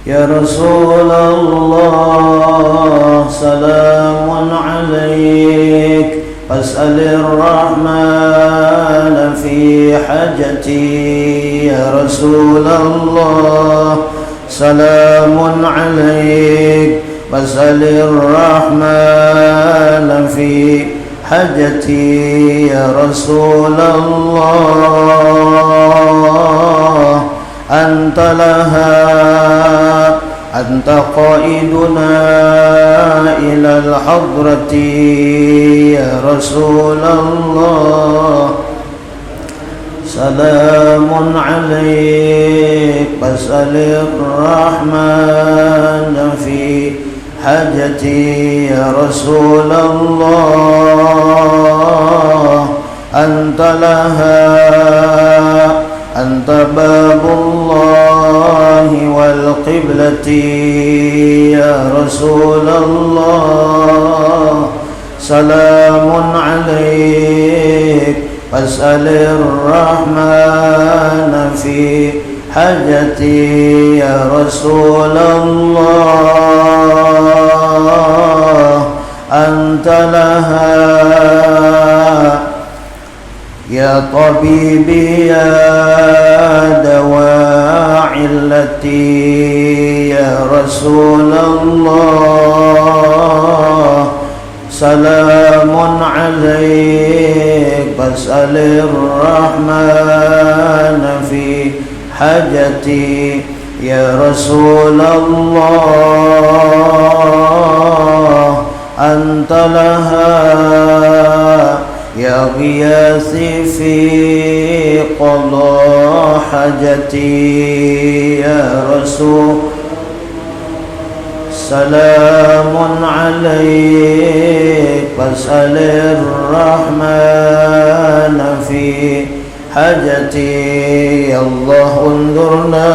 يا رسول الله سلام عليك فاسأل الرحمن في حاجتي يا رسول الله سلام عليك فاسأل الرحمن في حاجتي يا رسول الله أنت لها أنت قائدنا إلى الحضرة يا رسول الله سلام عليك فاسأل الرحمن في حاجتي يا رسول الله أنت لها أنت باب الله والقبلة يا رسول الله سلام عليك فاسأل الرحمن في حاجتي يا رسول الله أنت لها يا طبيبي يا دواء علتي يا رسول الله سلام عليك فاسأل الرحمن في حاجتي يا رسول الله أنت لها يا غياثي في قضاء حاجتي يا رسول سلام عليك فاسأل الرحمن في حاجتي يا الله انظرنا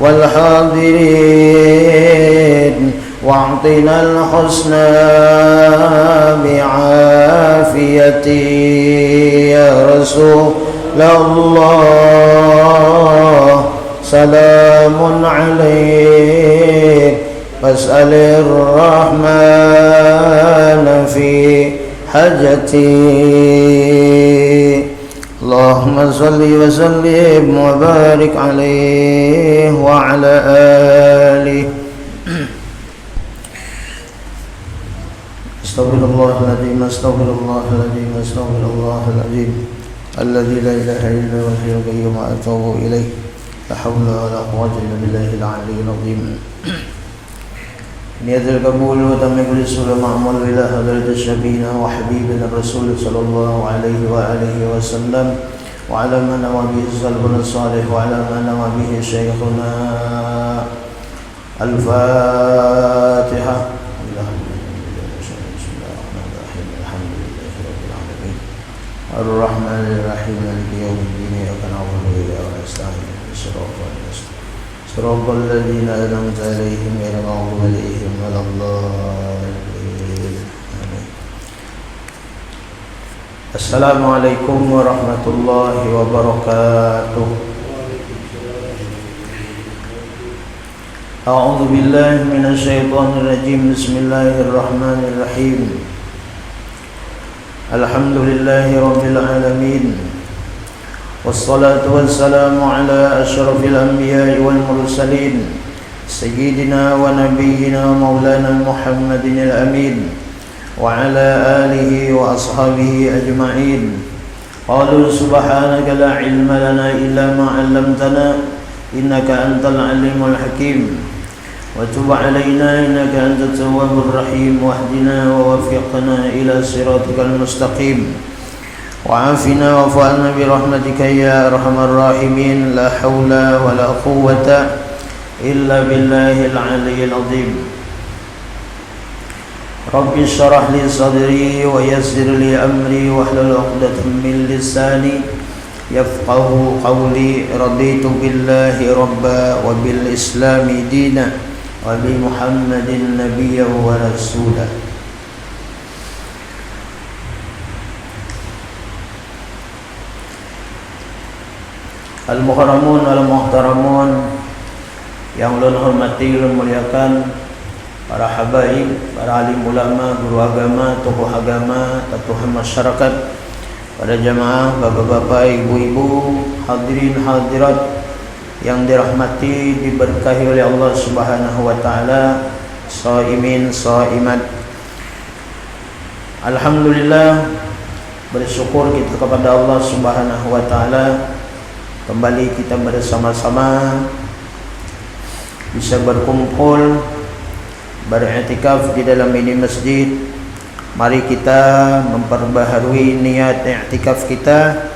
والحاضرين واعطنا الحسنى بعافيتي يا رسول الله سلام عليك فاسأل الرحمن في حاجتي اللهم صل وسلم وبارك عليه وعلى آله استغفر الله العظيم استغفر الله العظيم استغفر الله العظيم الذي لا اله الا هو الحي القيوم اتوب اليه لا حول ولا قوه الا بالله العلي العظيم نية القبول وتمم الرسول معمول الى حضرة الشفينا وحبيبنا الرسول صلى الله عليه واله وسلم وعلى ما نوى به سلفنا الصالح وعلى ما نوى به شيخنا الفاتحة الرحمن الرحيم مالك يوم الدين إياك نعبد وإياك نستعين صراط الذين أنعمت عليهم غير المغضوب عليهم ولا الضالين آمين. السلام عليكم ورحمة الله وبركاته. أعوذ بالله من الشيطان الرجيم. بسم الله الرحمن الرحيم. الحمد لله رب العالمين والصلاة والسلام على أشرف الأنبياء والمرسلين سيدنا ونبينا مولانا محمد الأمين وعلى آله وأصحابه أجمعين. قالوا سبحانك لا علم لنا إلا ما علمتنا إنك أنت العليم الحكيم وتب علينا إنك أنت التواب الرحيم واهدنا ووفقنا إلى صراطك المستقيم وعافنا واعف عنا برحمتك يا أرحم الراحمين. لا حول ولا قوة إلا بالله العلي العظيم. رب اشرح لي صدري ويسر لي أمري واحلل عقدة من لساني يفقه قولي. رضيت بالله ربا وبالإسلام دينا وبمحمد نبيا ورسولا. Al-Muharamun wal-Muhtaramun yang ulun hormati, ulun muliakan, para habaib, para alim ulama, guru agama, tokoh agama, tokoh masyarakat, pada jamaah, bapak-bapak, ibu-ibu, hadirin hadirat yang dirahmati, diberkahi oleh Allah Subhanahu wa taala, shaimin shaimat. Alhamdulillah, bersyukur kita kepada Allah Subhanahu wa taala, kembali kita bersama-sama bisa berkumpul beriktikaf di dalam ini masjid. Mari kita memperbaharui niat i'tikaf kita.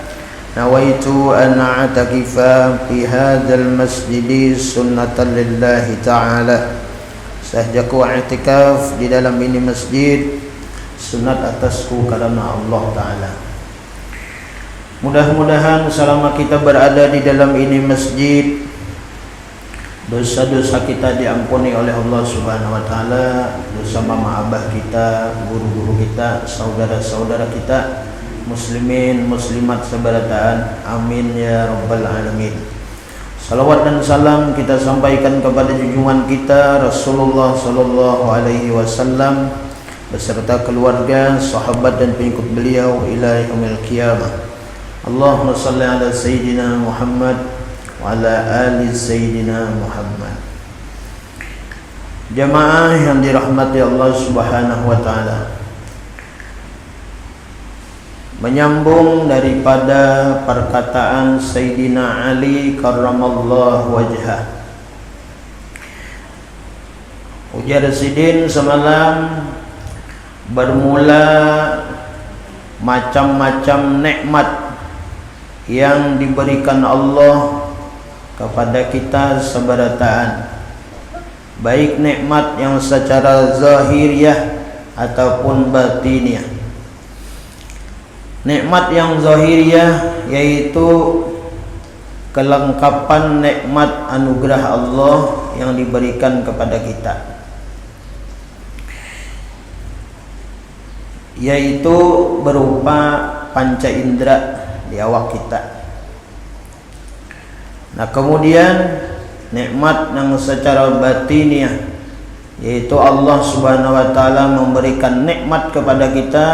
Nawaitu an a'takifa fi hadzal masjid sunnatan lillahi ta'ala. Sahjaku i'tikaf di dalam ini masjid sunat atasku karena Allah taala. Mudah-mudahan selama kita berada di dalam ini masjid, dosa-dosa kita diampuni oleh Allah Subhanahu wa taala, dosa mama abah kita, guru-guru kita, saudara-saudara kita, muslimin muslimat sebarataan. Amin ya rabbal alamin. Salawat dan salam kita sampaikan kepada junjungan kita Rasulullah sallallahu alaihi wasallam beserta keluarga, sahabat dan pengikut beliau ila yaumil qiyamah. Allahumma salli ala sayyidina Muhammad wa ala ali sayyidina Muhammad. Jamaah yang dirahmati Allah Subhanahu wa taala, menyambung daripada perkataan Sayyidina Ali karramallahu wajhah. Ujar Sidin semalam bermula macam-macam nikmat yang diberikan Allah kepada kita sebarataan, baik nikmat yang secara zahiriyah ataupun batiniah. Nikmat yang zahiriyah yaitu kelengkapan nikmat anugerah Allah yang diberikan kepada kita, yaitu berupa panca indera di awak kita. Nah, kemudian nikmat yang secara batiniah yaitu Allah Subhanahu wa taala memberikan nikmat kepada kita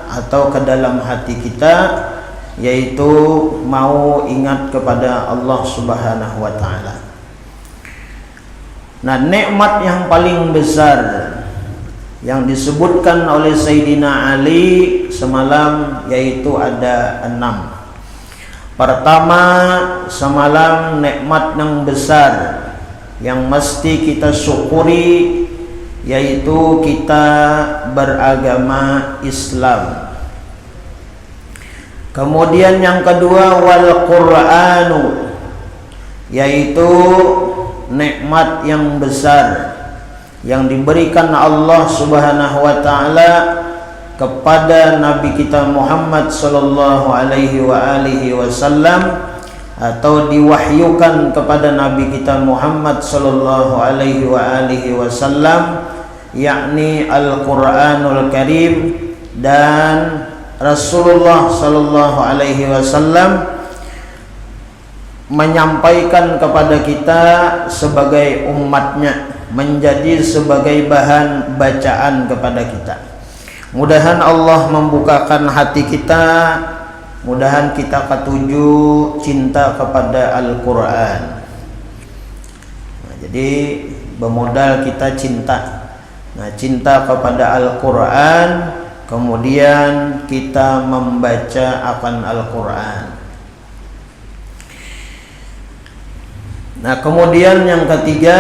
atau ke dalam hati kita, yaitu mau ingat kepada Allah Subhanahu wa taala. Nah, nikmat yang paling besar yang disebutkan oleh Sayyidina Ali semalam yaitu ada 6. Pertama, semalam nikmat yang besar yang mesti kita syukuri yaitu kita beragama Islam. Kemudian yang kedua, wal Qur'anu, yaitu nikmat yang besar yang diberikan Allah Subhanahu wa taala kepada Nabi kita Muhammad sallallahu alaihi wasallam, atau diwahyukan kepada Nabi kita Muhammad sallallahu alaihi wasallam, yakni Al-Qur'anul Karim. Dan Rasulullah sallallahu alaihi wasallam menyampaikan kepada kita sebagai umatnya, menjadi sebagai bahan bacaan kepada kita. Mudahan Allah membukakan hati kita, mudahan kita ketuju cinta kepada Al-Quran. Nah, jadi bermodal kita cinta. Nah, cinta kepada Al-Quran, kemudian kita membaca akan Al-Quran. Nah, kemudian yang ketiga,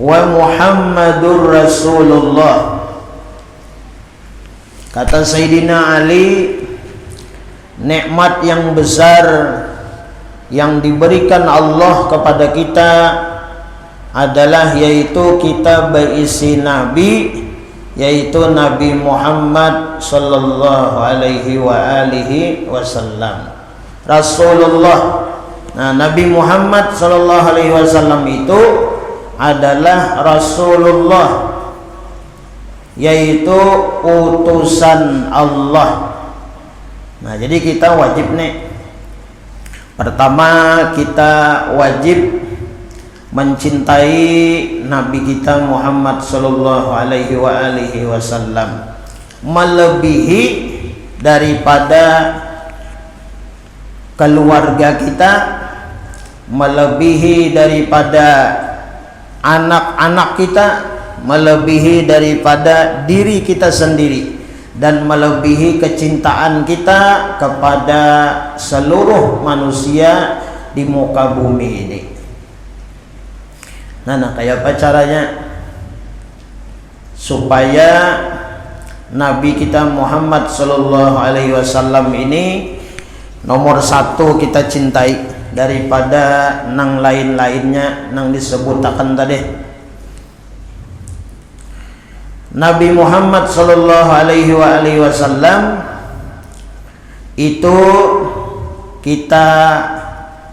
wa Muhammadur Rasulullah. Kata Sayyidina Ali, nikmat yang besar yang diberikan Allah kepada kita adalah yaitu kita berisi Nabi, yaitu Nabi Muhammad sallallahu alaihi wasallam, Rasulullah. Nah, Nabi Muhammad sallallahu alaihi wasallam itu adalah Rasulullah, yaitu utusan Allah. Nah, jadi kita wajib nih. Pertama, kita wajib mencintai Nabi kita Muhammad sallallahu alaihi wasallam melebihi daripada keluarga kita, melebihi daripada anak-anak kita, melebihi daripada diri kita sendiri, dan melebihi kecintaan kita kepada seluruh manusia di muka bumi ini. Nah, kayak apa caranya supaya Nabi kita Muhammad sallallahu alaihi wasallam ini nomor satu kita cintai daripada nang lain-lainnya nang disebutakan tadi. Nabi Muhammad sallallahu alaihi wasallam itu kita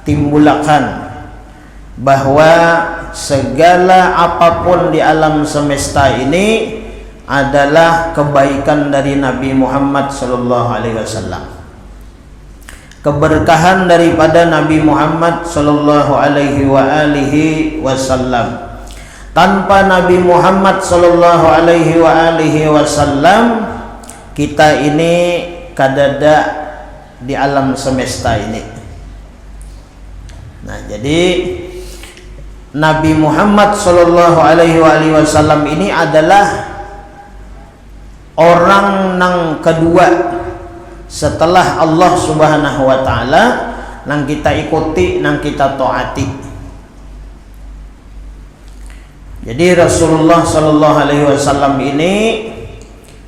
timbulkan bahwa segala apapun di alam semesta ini adalah kebaikan dari Nabi Muhammad sallallahu alaihi wasallam. Keberkahan daripada Nabi Muhammad sallallahu alaihi wasallam. Tanpa Nabi Muhammad sallallahu alaihi wasallam, kita ini kadada di alam semesta ini. Nah, jadi Nabi Muhammad sallallahu alaihi wasallam ini adalah orang nang kedua setelah Allah Subhanahu wa taala nang kita ikuti, nang kita taati. Jadi Rasulullah sallallahu alaihi wasallam ini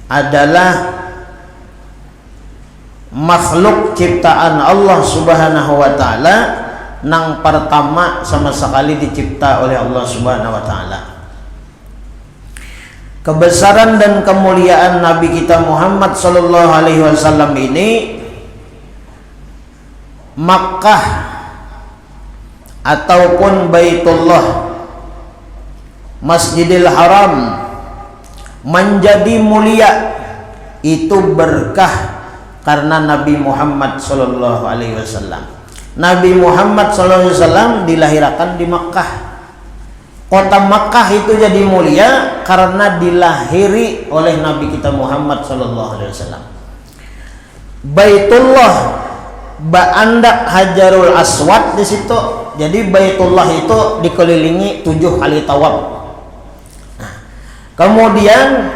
adalah makhluk ciptaan Allah Subhanahu wa taala nang pertama sama sekali dicipta oleh Allah Subhanahu wa taala. Kebesaran dan kemuliaan Nabi kita Muhammad sallallahu alaihi wasallam ini, Makkah ataupun Baitullah, Masjidil Haram menjadi mulia itu berkah karena Nabi Muhammad sallallahu alaihi wasallam. Nabi Muhammad sallallahu alaihi wasallam dilahirkan di Makkah. Kota Makkah itu jadi mulia karena dilahiri oleh Nabi kita Muhammad sallallahu alaihi wasallam. Baitullah Ba'andak Hajarul Aswad di situ. Jadi Baitullah itu dikelilingi 7 kali tawaf. Nah, kemudian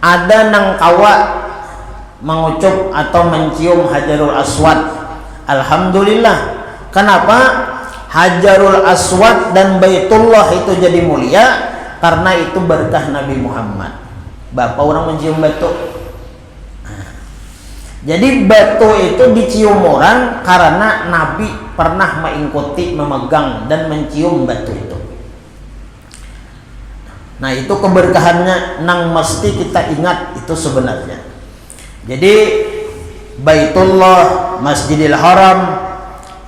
ada nang kawa mengucup atau mencium Hajarul Aswad. Alhamdulillah. Kenapa Hajarul Aswad dan Baitullah itu jadi mulia? Karena itu berkah Nabi Muhammad. Bapak orang mencium batu. Jadi batu itu dicium orang karena Nabi pernah mengikuti, memegang dan mencium batu itu. Nah, itu keberkahannya nang mesti kita ingat itu sebenarnya. Jadi Baitullah, Masjidil Haram,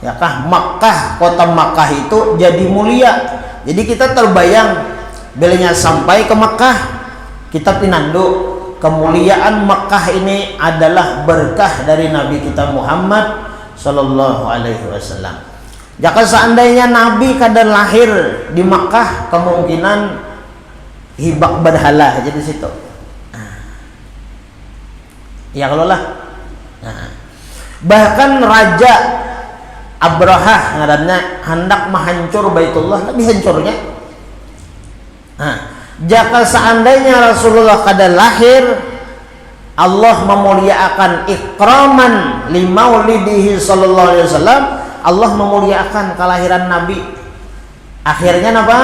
ya kah, Makkah, kota Makkah itu jadi mulia. Jadi kita terbayang bilanya sampai ke Makkah, kita pinandu kemuliaan Makkah ini adalah berkah dari Nabi kita Muhammad sallallahu alaihi wasallam. Jika seandainya Nabi kada lahir di Makkah, kemungkinan hibak berhala aja di situ. Ya kalau lah. Nah, bahkan Raja Abrahah ngarannya hendak menghancur Baitullah, tapi hancurnya. Nah, jika seandainya Rasulullah kada lahir, Allah memuliakan ikraman limaulidihi sallallahu alaihi wasallam, Allah memuliakan kelahiran Nabi. Akhirnya apa?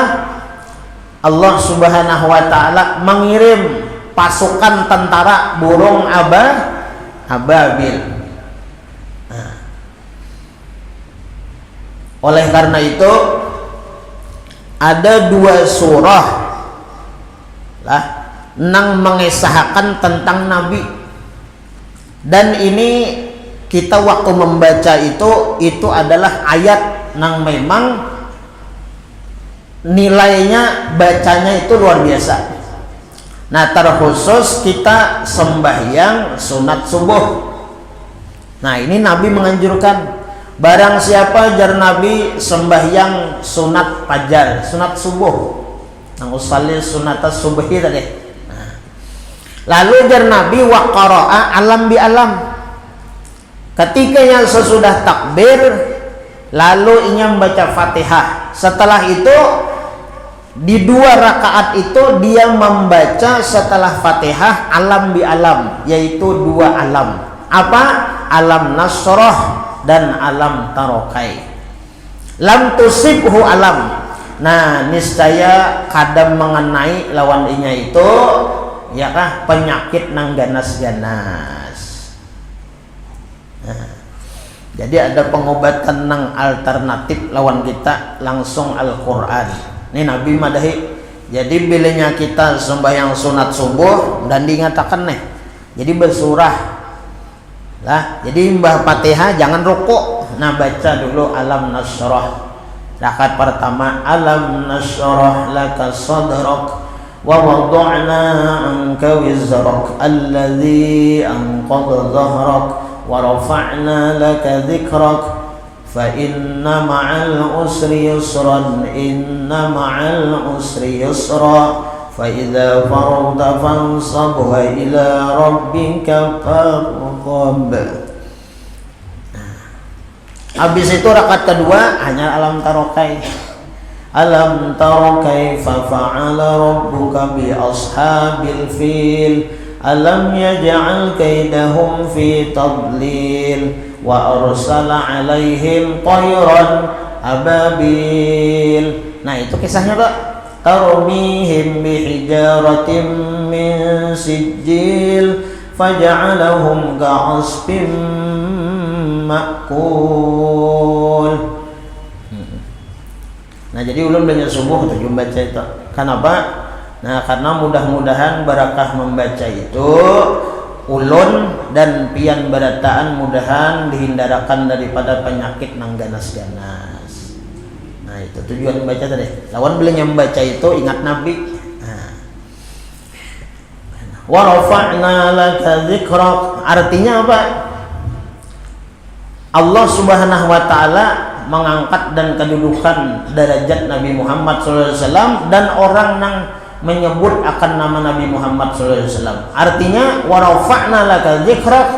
Allah Subhanahu wa taala mengirim pasukan tentara burung ababil. Oleh karena itu ada 2 surah lah nang mengisahkan tentang Nabi, dan ini kita waktu membaca itu adalah ayat nang memang nilainya bacanya itu luar biasa. Nah, terkhusus kita sembahyang sunat subuh Nah, ini Nabi menganjurkan, barang siapa jar Nabi sembahyang sunat fajar, sunat subuh, nang usalli sunatas subuhi tadi. Nah, lalu jar Nabi wa qara'a alam bi alam. Ketika yang sesudah takbir, lalu ia membaca Fatihah. Setelah itu di 2 rakaat itu dia membaca setelah Fatihah alam bi alam, yaitu 2 alam. Apa? Alam nasroh dan alam tarokai. Lam tusibhu alam. Nah, niscaya kadang mengenai lawan inya itu ya kah penyakit nang ganas-ganas. Nah, jadi ada pengobatan nang alternatif lawan kita langsung Al-Qur'an. Ini Nabi madahi. Jadi bilanya kita sembahyang sunat subuh dan diingatakan nih. Jadi bersurah lah, jadi mbah Fatihah jangan rukuk. Nah, baca dulu alam nasrah. Rakaat pertama alam nasrah laka sadrak wa wada'na anka wizrak alladhi anqadha dhahrak wa rafa'na laka dhikrak fa inna ma'al usri yusran inna ma'al usri yusra fa idza faragta fansab wa ila rabbika farghab. Habis itu rakaat kedua hanya alam tarokai. Alam tarokai fa fa'ala rabbuka bi ashabil fil alam yaj'al kaidahum fi tadlil wa arsala alaihim tayran ababil. Nah, itu kisahnya, Pak. Tarmihim bihijaratin min sijil faja'alahum ka'asfin ma'kul. Nah, jadi ulun banyak subuh tujuh baca itu. Kenapa? Nah, karena mudah-mudahan barakah membaca itu ulun dan pian barataan mudahan dihindarkan daripada penyakit nang ganas-ganas. Nah, itu tujuan membaca tadi. Lawan belinya membaca itu ingat Nabi. Nah, wa rafa'na laka dzikrak, artinya apa? Allah Subhanahu wa taala mengangkat dan kedudukan derajat Nabi Muhammad SAW dan orang yang menyebut akan nama Nabi Muhammad SAW. Artinya wa rafa'na laka dzikrak,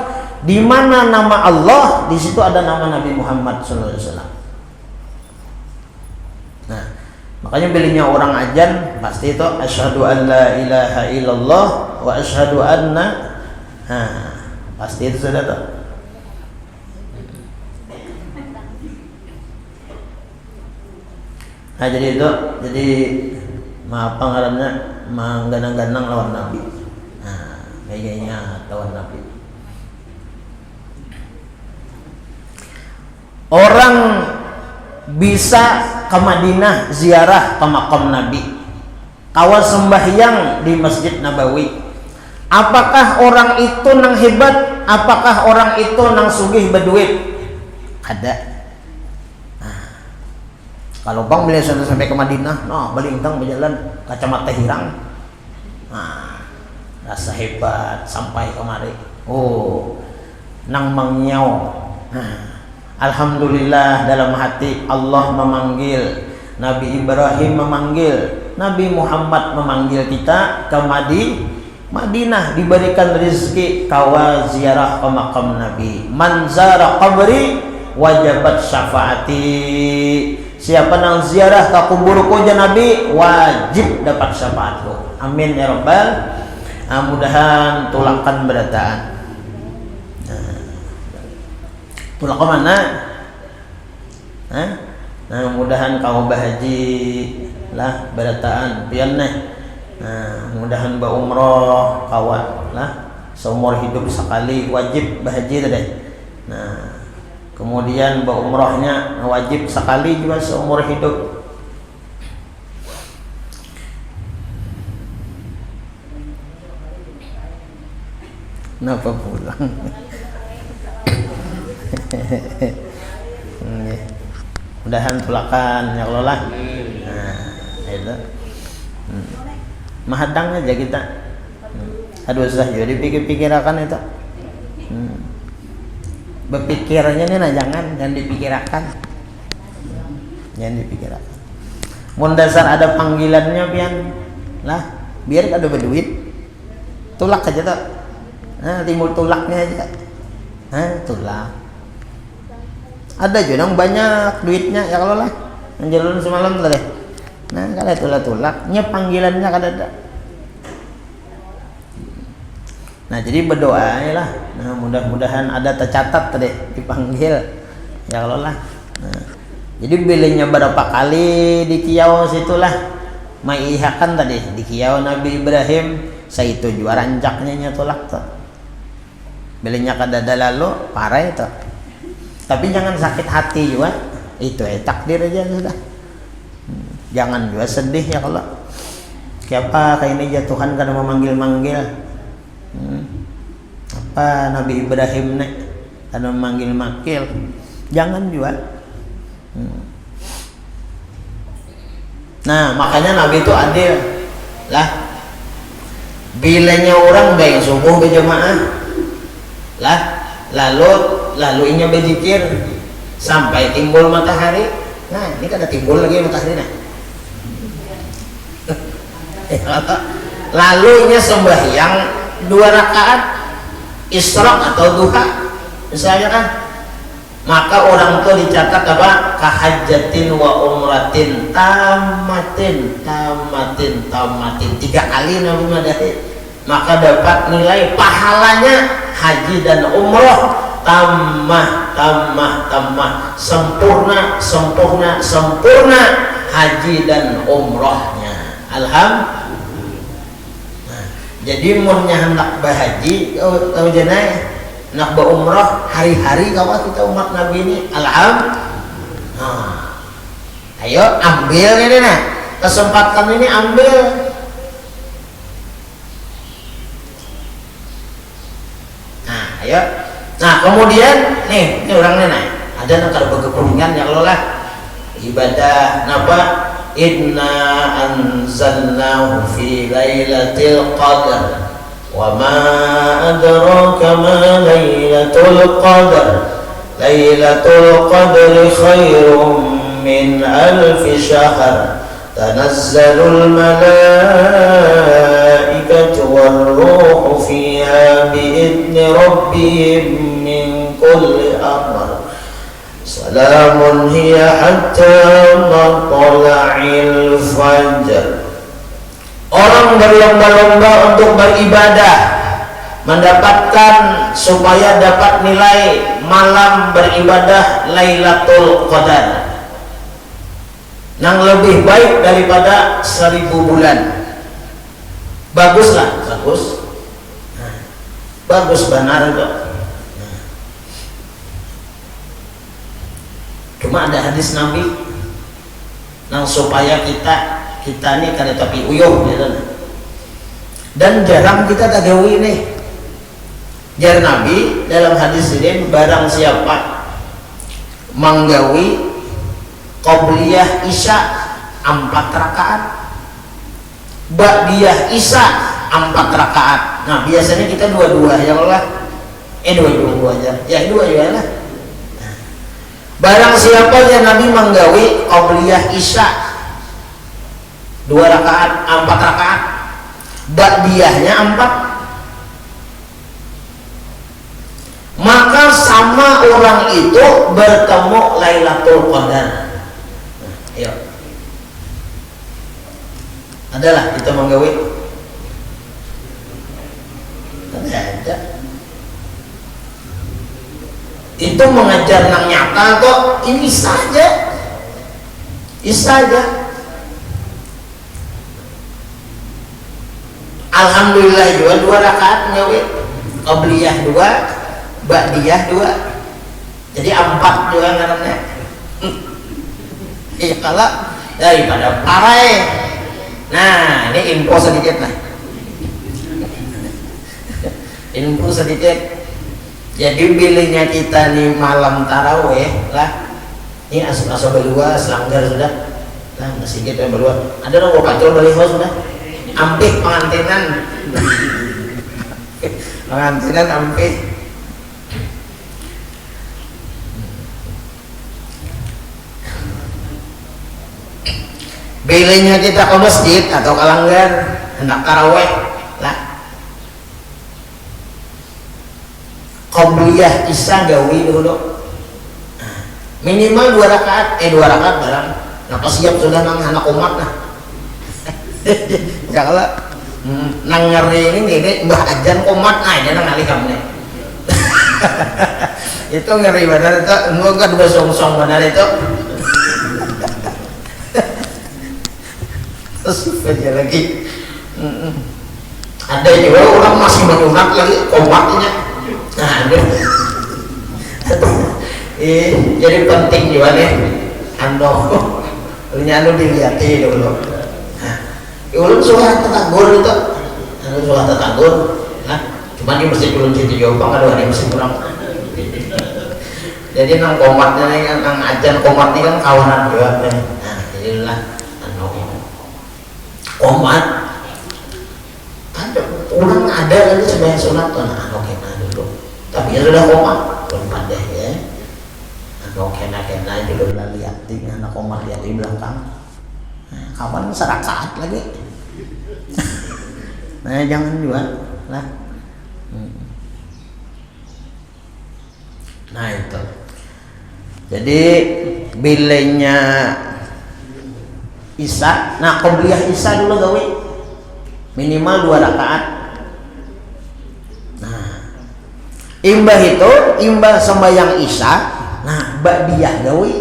di mana nama Allah di situ ada nama Nabi Muhammad SAW. Nah, makanya belinya orang ajan pasti itu asyhadu an la ilaha illallah wa asyhadu anna, pasti itu sudah tuh. Nah, jadi itu, jadi apa ngarannya mengganang-ganang lawan Nabi. Nah, kayaknya lawan Nabi. Orang bisa ke Madinah ziarah ke makam Nabi, kawal sembahyang di Masjid Nabawi. Apakah orang itu nang hebat? Apakah orang itu nang sugih berduit? Ada. Kalau bang beliau sudah sampai ke Madinah, nah balintang berjalan kacamata hirang, nah rasa hebat sampai kemari. Oh, nang mangnyau. Nah, alhamdulillah dalam hati Allah memanggil, Nabi Ibrahim memanggil, Nabi Muhammad memanggil kita ke Madinah, diberikan rezeki kawa ziarah ke makam Nabi. Man zara qabri wajabat syafaati. Siapa nang ziarah ke kuburku ja Nabi wajib dapat syafaatku. Amin ya rabbal. Mudahan tulakan berataan. Tulak ke mana? Nah, mudahan kau bahaji lah berataan pian neh. Nah, mudahan ba umroh kawan lah seumur hidup sekali wajib bahaji tadi. Nah, kemudian berumrahnya wajib sekali juga seumur hidup. Kenapa pulang? Mudahan tulakan ya Allah lah. Nah, itu. Mahadang aja kita. Aduh susah jadi pikir-pikir akan itu. berpikirnya nih, nah jangan dipikirkan, jangan dipikirkan. Mun dasar ada panggilannya pian lah, biar ada berduit, tulak aja tuh, nah timbul tulaknya aja, tulak. Ada juga dong banyak duitnya ya kalau lah, menjalun semalam tuh deh. Nah kalau tulaknya panggilannya kada ada. Nah jadi berdoa lah. Nah mudah-mudahan ada tercatat tadi dipanggil ya Allah lah. Nah, jadi bilingnya berapa kali di kiau situlah maihakan tadi di kiau Nabi Ibrahim saya itu juara rancaknya tolak tuh. Bilingnya kada ada lalu parah itu. Tapi jangan sakit hati juga. Itu takdir aja sudah. Jangan juga sedih ya kalau siapa kayak ini ya Tuhan kada memanggil-manggil. Apa Nabi Ibrahim nek karena manggil-manggil, jangan jual. Nah makanya Nabi itu adil lah. Bilanya orang baik subuh berjamaah lah, lalu inya berzikir sampai timbul matahari. Nah ini kan ada timbul lagi matahari nah. Lalu inya sembahyang 2 rakaat isyraq atau duha misalnya kan, maka orang tuh dicatat apa? Kahajjatin wa umratin tamatin 3 kali Nabi madahi, maka dapat nilai pahalanya haji dan umroh tamah sempurna haji dan umrohnya. Alhamdulillah. Jadi munnya hendak berhaji tahu jenai nak berumrah hari-hari kawan kita umat Nabi ini alhamdulillah. Ayo ambil ini nah kesempatan ini ambil. Nah ayo, nah kemudian nih ini orangnya nah ada nak kalau berkepentingan ya Allah lah ibadah napa. Inna anzalnahu fi lailatul qadar wa ma adraka ma lailatul qadar lailatul qadri khairum min alfi syahr tanazzalul malaikatu war ruhu fiha biidzni rabbihim min kulli amr salamun hiya hatta matla'il fajr. Orang berlomba-lomba untuk beribadah mendapatkan supaya dapat nilai malam beribadah Lailatul Qadar yang lebih baik daripada 1000 bulan. Baguslah, bagus. Bagus benar itu. Cuma ada hadis Nabi yang supaya kita ini kada tapi uyuh gitu. Dan jarang kita tagawi nih. Jar Nabi dalam hadis ini barang siapa manggawi qabliyah isya 4 rakaat, ba'diyah isya 4 rakaat. Nah biasanya kita dua-dua ya Allah. Dua-dua aja. Ya dua ya lah. Barang siapa yang Nabi menggawi qabliyah isya 2 rakaat 4 rakaat, ba'diyahnya 4, maka sama orang itu bertemu Lailatul Qadar. Ayo. Adalah kita menggawi. Ada. Itu mengajar nang nyata kok, ini saja alhamdulillah juga 2 rakaat nyawi qabliyah 2 ba'diyah 2 jadi 4 juga ngarannya. Kalau daripada parai. Nah ini info sedikit lah, info sedikit. Jadi bilingnya kita nih malam taraweh lah, ini asup-asup berdua selanggar sudah, nah masih gitu yang berdua. Ada orang mau patrol baliho sudah, ampih pengantinan, pengantinan ampih. Pilihnya kita ke masjid atau ke langgar hendak taraweh lah. Qobliyah isya gawe dulu. Minimal 2 rakaat, 2 rakaat barang. Napa siap sudah nang anak umat nah. Ya kalau nang ngeri ini mbah ajan umat aja nang kali kamu nih. Itu ngeri benar itu, enggak dua song-song benar itu. Terus aja lagi. Ada juga orang masih menunat lagi komatnya. Nah, jadi penting juga nih. Anu dilihatin dulu. Nah, ulun suara tetagur itu, suara tetagur. Nah, cuma di masjid ulun situ Jombang ada di masjid kurang. Jadi nang komatnya nih kan, nang ajan komat ini kan kawanan juga. Nah, jadilah komat. Ada orang ada lagi sembahyang sunat tuh, nah kena dulu. Tapi ya sudah komat, belum pandai ya. Kena dulu lah lihat di anak komat lihat di belakang. Nah, kawan serakaat lagi. Nah jangan juga lah. Nah itu. Jadi bilenya Isya, nah qobliyah Isya dulu gawe minimal 2 rakaat. Nah, imbah sembahyang Isya, nah ba'diyah gawe.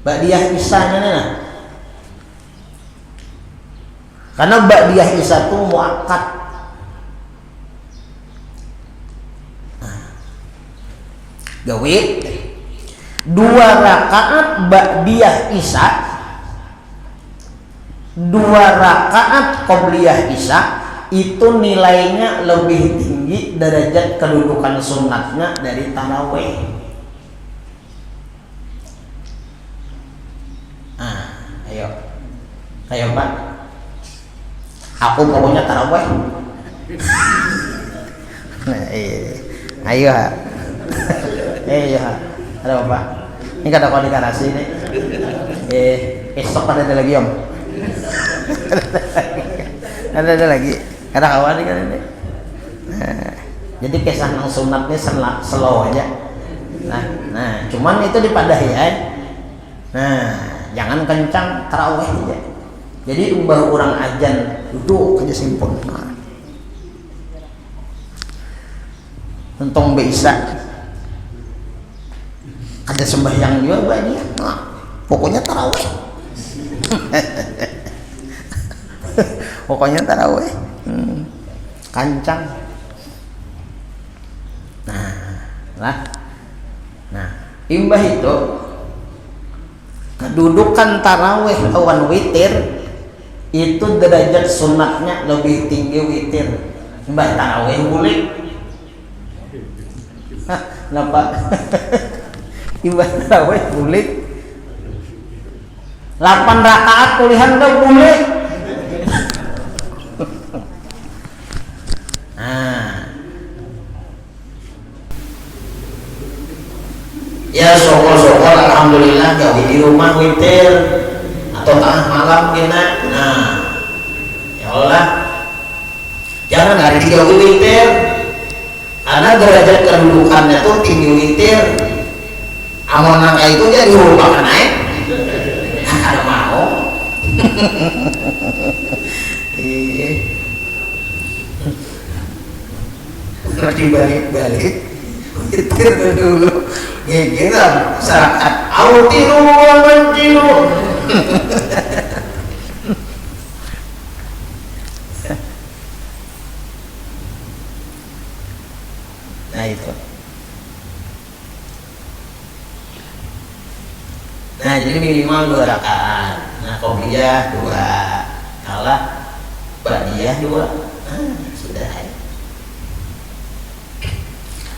Ba'diyah Isya-nya nah. Karena ba'diyah Isya itu muakkad. Nah, gawe 2 rakaat ba'diyah Isya, 2 rakaat qobliyah Isya itu nilainya lebih tinggi derajat kedudukan sunatnya dari taraweh. Ayo Pak, aku pokoknya taraweh. Ayo ada apa? Ini kata kau di garasi nih. Esok ada lagi om. ada lagi. Kata kawan ini kan ini. Nah, jadi kisah nang sunatnya slow aja. Nah, cuman itu dipadahi ya. Nah, jangan kencang taraweh aja. Jadi umbah orang ajan duduk aja simpul. Nah. Untung bisa. Ada sembahyang juga banyak. Nah, pokoknya taraweh. Pokoknya taraweh. Kancang. Nah, imbah itu kedudukan taraweh lawan witir itu derajat sunatnya lebih tinggi witir. Imbah taraweh boleh. Kenapa? Imbah taraweh boleh 8 rakaat kulihan udah boleh. Ya syukur alhamdulillah gawe di rumah witir atau tengah malam kena. Nah ya Allah, jangan hari digawe witir karena derajat kedudukannya tuh tinggi witir. Amun nangka itu jadi rumah naik ada mau. Dibalik-balik witir dulu kira masyarakat autiru wa manjiru. Nah itu. Nah jadi minimal 2 rakaat. Nah qobliyah 2, kalah ba'diyah 2. Nah sudah.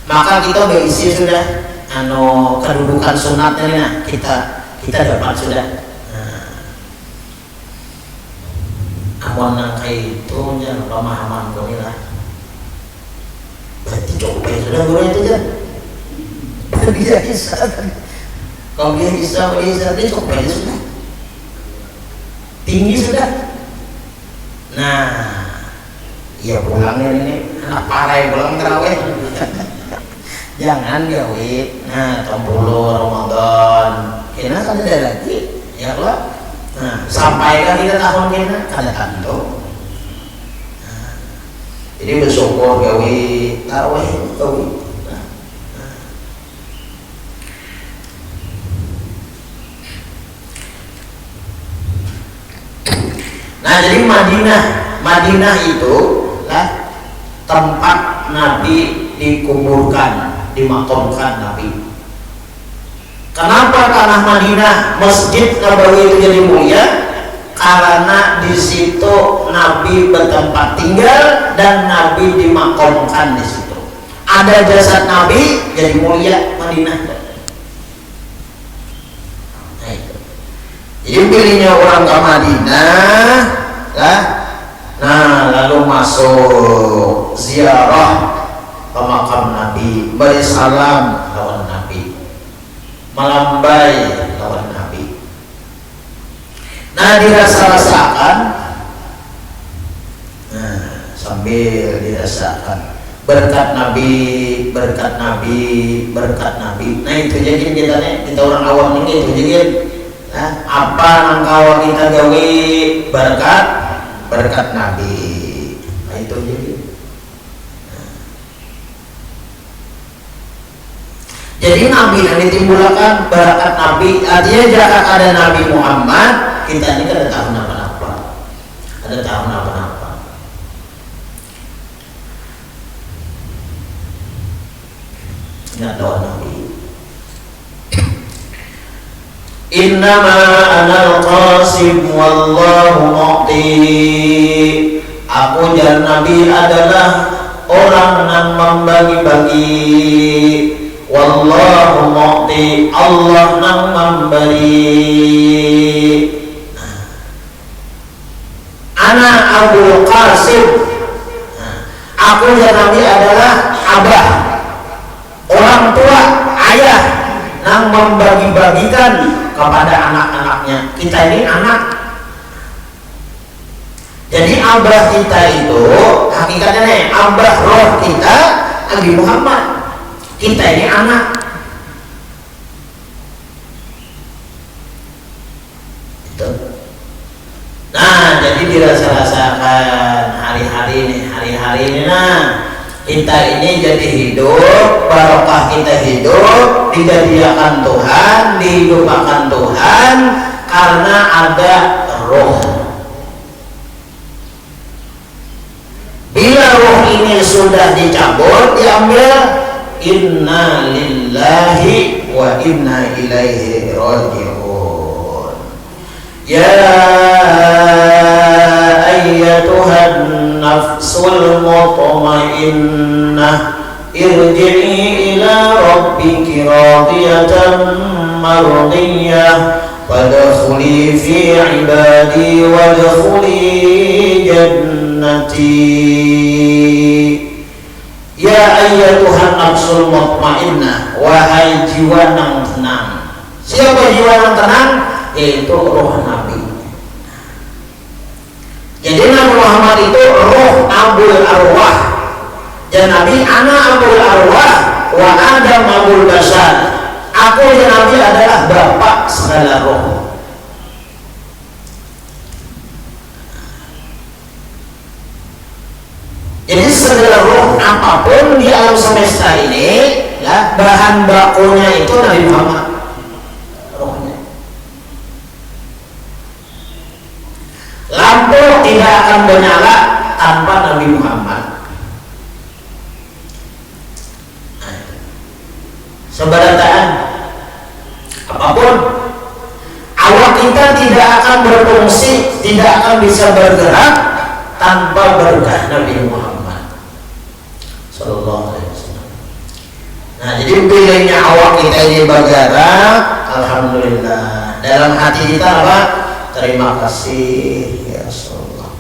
Maka kita udah isi sudah kedudukan sunatnya kita dapat sudah. Awan nangka itu jangan pemahaman kau lah. Berarti coba sudah guru itu kan. Dia bisa tadi. Kalau dia bisa tadi coba sudah. tinggi sudah. Nah, ya pulangnya ini anak parai pulang terawih. Jangan gawe. Nah, 30 Ramadan. Kena kan ada lagi. Ya Allah. Nah, sampaikan kita tahun kena kada kanto. Nah, jadi bersyukur gawe tarawih gawe. Nah, jadi Madinah itu lah tempat Nabi dikuburkan, dimakamkan Nabi. Kenapa tanah Madinah, Masjid Nabawi itu jadi mulia? Karena di situ Nabi bertempat tinggal dan Nabi dimakamkan di situ. Ada jasad Nabi, jadi mulia Madinah. Nah, itu. Jadi pilihnya orang ke Madinah, lah. Nah, lalu masuk ziarah ke makam Nabi, beri salam lawan Nabi, melambai lawan Nabi. Nah, dirasa-rasakan, nah, sambil dirasakan berkat Nabi, berkat Nabi, berkat Nabi. Nah, itu jadi kita orang awam ini itu jadi nah, apa nangkawa kita gawe berkat Nabi. Nah, itu jadi. Jadi Nabi yang ditimbulkan berkat Nabi, artinya jika ada Nabi Muhammad, kita ini kada tahu apa-apa, ada tahu apa-apa. Nggak tahu Nabi. Innama anal qasim wallahu mu'ti. Aku dan Nabi adalah orang yang membagi-bagi. Wallahu mu'ti, Allah yang memberi. Ana Abul Qasim. Aku dan Nabi adalah abah, orang tua, ayah yang membagi-bagikan kepada anak-anaknya. Kita ini anak. Jadi abah kita itu hakikatnya nih, abah roh kita Nabi Muhammad. Kita ini anak. Itu. Nah, jadi dirasa-rasakan hari-hari ini nah, kita ini jadi hidup, barokah kita hidup, dijadikan Tuhan, dihidupkan Tuhan karena ada roh. Bila roh ini sudah dicabut, diambil, inna lillahi wa inna ilaihi raji'un. Ya ayyatuhan nafsul mutmainnah, irji'i ila rabbiki radiyatan mardiyah, wadkhuli fi ibadi wadkhuli jannati. Ya ayyatuhan nafsul mutmainnah, wahai jiwa yang tenang. Siapa jiwa yang tenang? Yaitu roh Nabi. Jadi Nabi Muhammad itu roh Abul Arwah, dan Nabi ana Abul Arwah wa Adam Abul Bashar. Aku dan Nabi adalah bapak segala roh. Jadi segala roh apapun di alam semesta ini, ya, bahan bakunya itu Nabi Muhammad. Rohnya. Lampu tidak akan menyala tanpa Nabi Muhammad. Seberataan apapun, awak kita tidak akan berfungsi, tidak akan bisa bergerak tanpa berkah Nabi Muhammad Sallallahu Alaihi Wasallam. Nah, jadi pilihnya awak kita ini bergerak, alhamdulillah. Dalam hati kita apa? Terima kasih ya Rasulullah.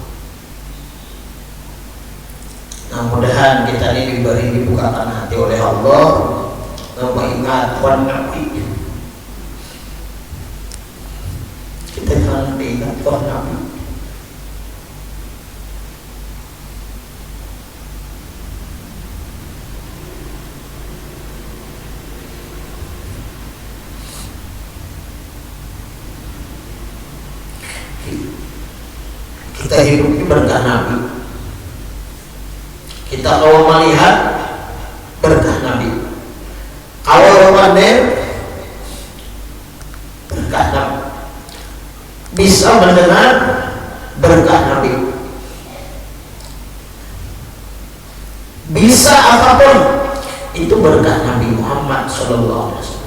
Nah, mudah-mudahan kita ini dibukakan hati oleh Allah, mengingat Tuhan Nabi. Kita jangan ingat Tuhan Nabi. kita hidup ini berkah Nabi. Kita kalau melihat berkah Nabi, kalau panen berkah Nabi, bisa mendengar berkah Nabi, bisa apapun itu berkah Nabi Muhammad Sallallahu Alaihi Wasallam.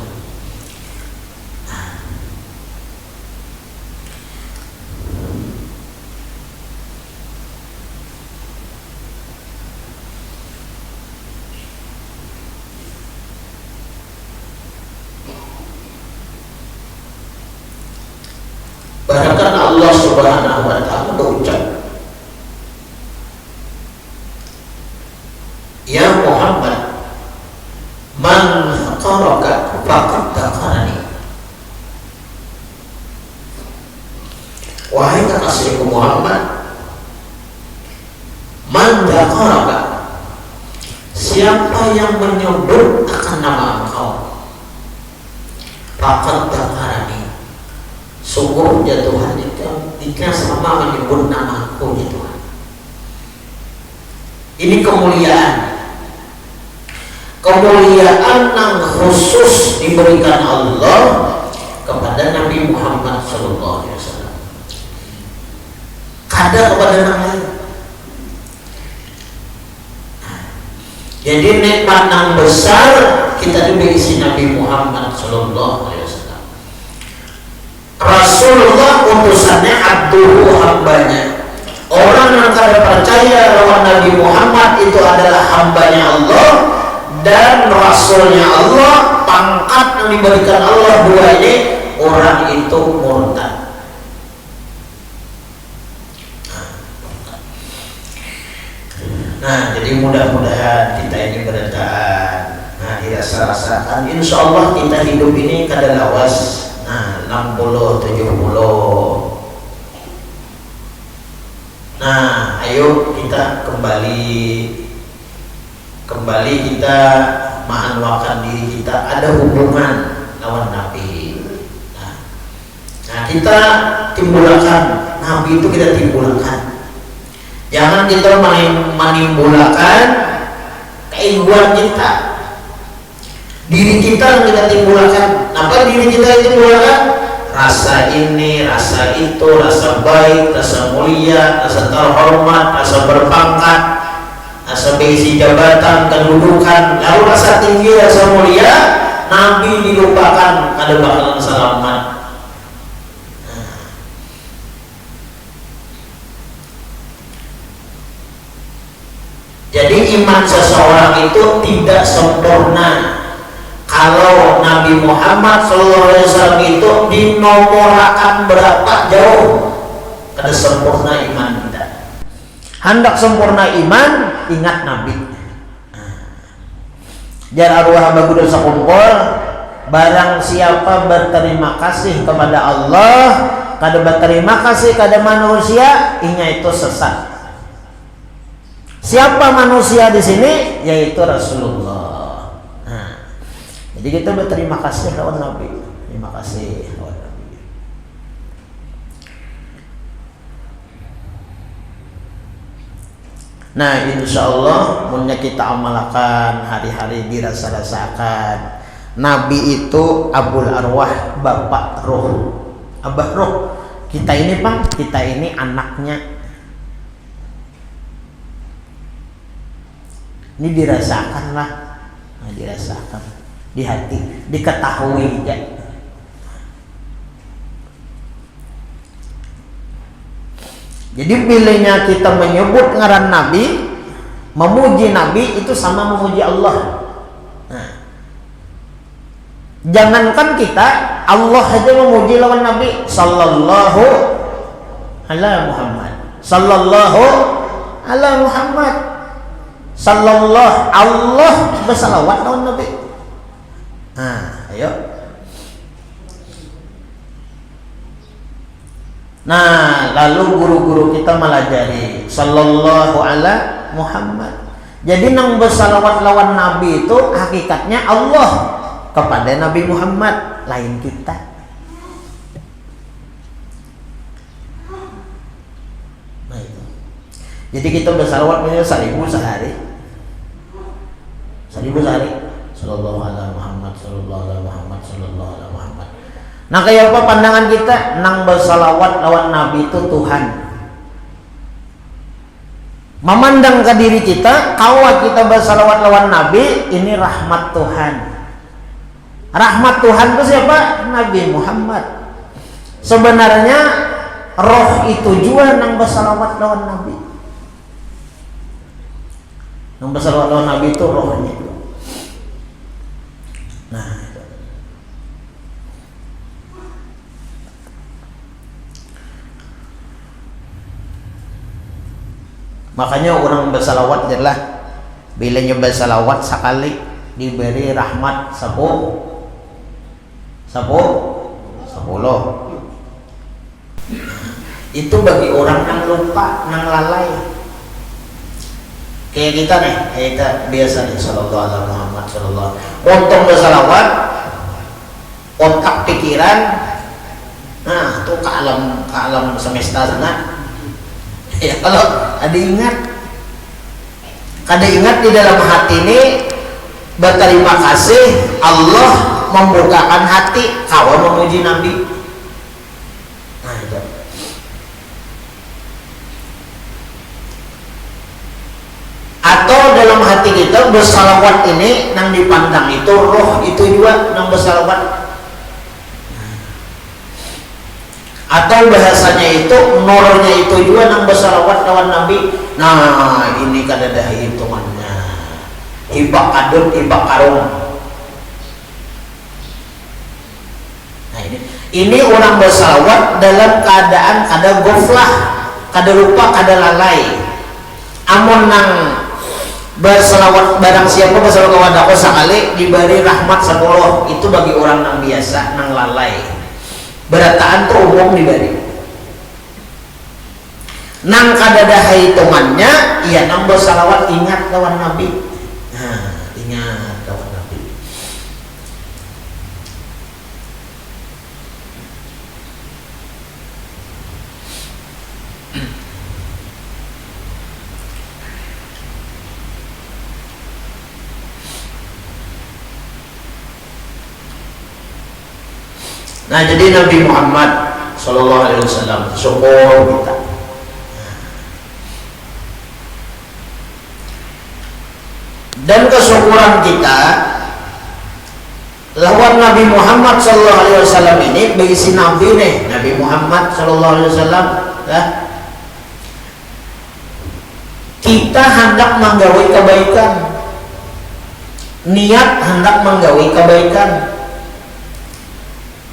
Bahkan Allah Subhanahu wa Ta'ala berucap, ya Muhammad, man qaraka faqad daqarani. Wahai kekasihku Muhammad, man daqaraka, siapa yang menyebut akan nama engkau, faqad daqarani, sungguh ya Tuhan, jika sama menyebut namaku ya Tuhan. Ini kemuliaan yang khusus diberikan Allah kepada Nabi Muhammad SAW. Kada kepada yang lain. Jadi nikmat yang besar kita diberi Nabi Muhammad SAW. Rasulullah utusannya, abduhu, hambanya. Orang yang kada percaya bahwa Nabi Muhammad itu adalah hambanya Allah dan rasulnya Allah, pangkat yang diberikan Allah dua ini, orang itu murtad. Nah, jadi mudah-mudahan kita ini bertahan. Nah, dirasa-rasakan, insya Allah kita hidup ini kada lawas. Nah, 60, 70. Nah, ayo kita kembali kita menganwakan diri kita, ada hubungan lawan Nabi. Nah, kita timbulkan Nabi itu, kita timbulkan. Jangan kita menimbulkan keingguan kita. Diri kita yang kita timbulkan. Apa diri kita itu timbulkan? Rasa ini, rasa itu, rasa baik, rasa mulia, rasa terhormat, rasa berpangkat, rasa berisi jabatan, kedudukan, lalu rasa tinggi, rasa mulia. Nabi dilupakan, ada bakalan selamat. Jadi iman seseorang itu tidak sempurna kalau Nabi Muhammad SAW itu dinomorakan berapa jauh, kada sempurna iman kita. Hendak sempurna iman, ingat Nabi. Jar arwah bagudan sakumpul, barang siapa berterima kasih kepada Allah, kada berterima kasih kepada manusia, inya itu sesat. Siapa manusia di sini? Yaitu Rasulullah. Jadi kita berterima kasih lawan Nabi. Terima kasih lawan Nabi. Nah, insya Allah mulia kita amalkan hari-hari, dirasa-rasakan. Nabi itu abul arwah, bapak roh, abah roh. Kita ini Pak, kita ini anaknya. Ini dirasakan lah, nah, dirasakan di hati, diketahui ya. Jadi bilanya kita menyebut ngaran Nabi, memuji Nabi, itu sama memuji Allah. Nah, jangankan kita, Allah aja memuji lawan Nabi sallallahu ala Muhammad, sallallahu ala Muhammad, sallallahu, Allah bersalawat lawan Nabi. Nah, ayo. Nah, lalu guru-guru kita melajari sallallahu ala Muhammad. Jadi nang bersalawat lawan Nabi itu hakikatnya Allah kepada Nabi Muhammad, lain kita. Baik. Jadi kita bersalawat punya 1000 sehari. 1000 sehari. Sallallahu alaihi Muhammad, sallallahu alaihi Muhammad, sallallahu alaihi Muhammad. Nah, kayak apa pandangan kita? Nang bersalawat lawan Nabi itu Tuhan. Memandang ke diri kita, kalau kita bersalawat lawan Nabi, ini rahmat Tuhan. Rahmat Tuhan itu siapa? Nabi Muhammad. Sebenarnya roh itu juga nang bersalawat lawan Nabi. Nang bersalawat lawan Nabi itu rohnya. Nah, itu. Makanya orang bersalawat adalah bila nyoba salawat sekali diberi rahmat 10. Itu bagi orang yang lupa, yang lalai. Kayak kita nih, kayak kita biasa nih sallallahu alaihi Muhammad sallallahu. Untung bersalawat, otak pikiran, nah itu ke alam semesta sana. Ya kalau ada ingat di dalam hati ini berterima kasih Allah membukakan hati kawan memuji Nabi. Nah itu. Atau dalam hati kita bersalawat ini nang dipandang itu roh itu juga nang bersalawat. Atau bahasanya itu nornya itu juga nang bersalawat lawan Nabi. Nah ini kadada hitungannya ibak kadut ibak karung. Nah ini orang bersalawat dalam keadaan kada goflah, kada lupa, kada lalai. Amun nang bersalawat barang siapa bersalawat kepada aku sekali diberi rahmat 10. Itu bagi orang nang biasa nang lalai. Berataan tuh umum diberi. Nang kadada hitungannya, iya nang bersalawat ingat lawan Nabi. Nah, ingat lawan Nabi. Nah jadi Nabi Muhammad Sallallahu Alaihi Wasallam syukur kita. Dan kesyukuran kita lawan Nabi Muhammad Sallallahu Alaihi Wasallam ini berisi Nabi nih, Nabi Muhammad Sallallahu Alaihi Wasallam. Ya. Kita hendak menggawi kebaikan, niat hendak menggawi kebaikan.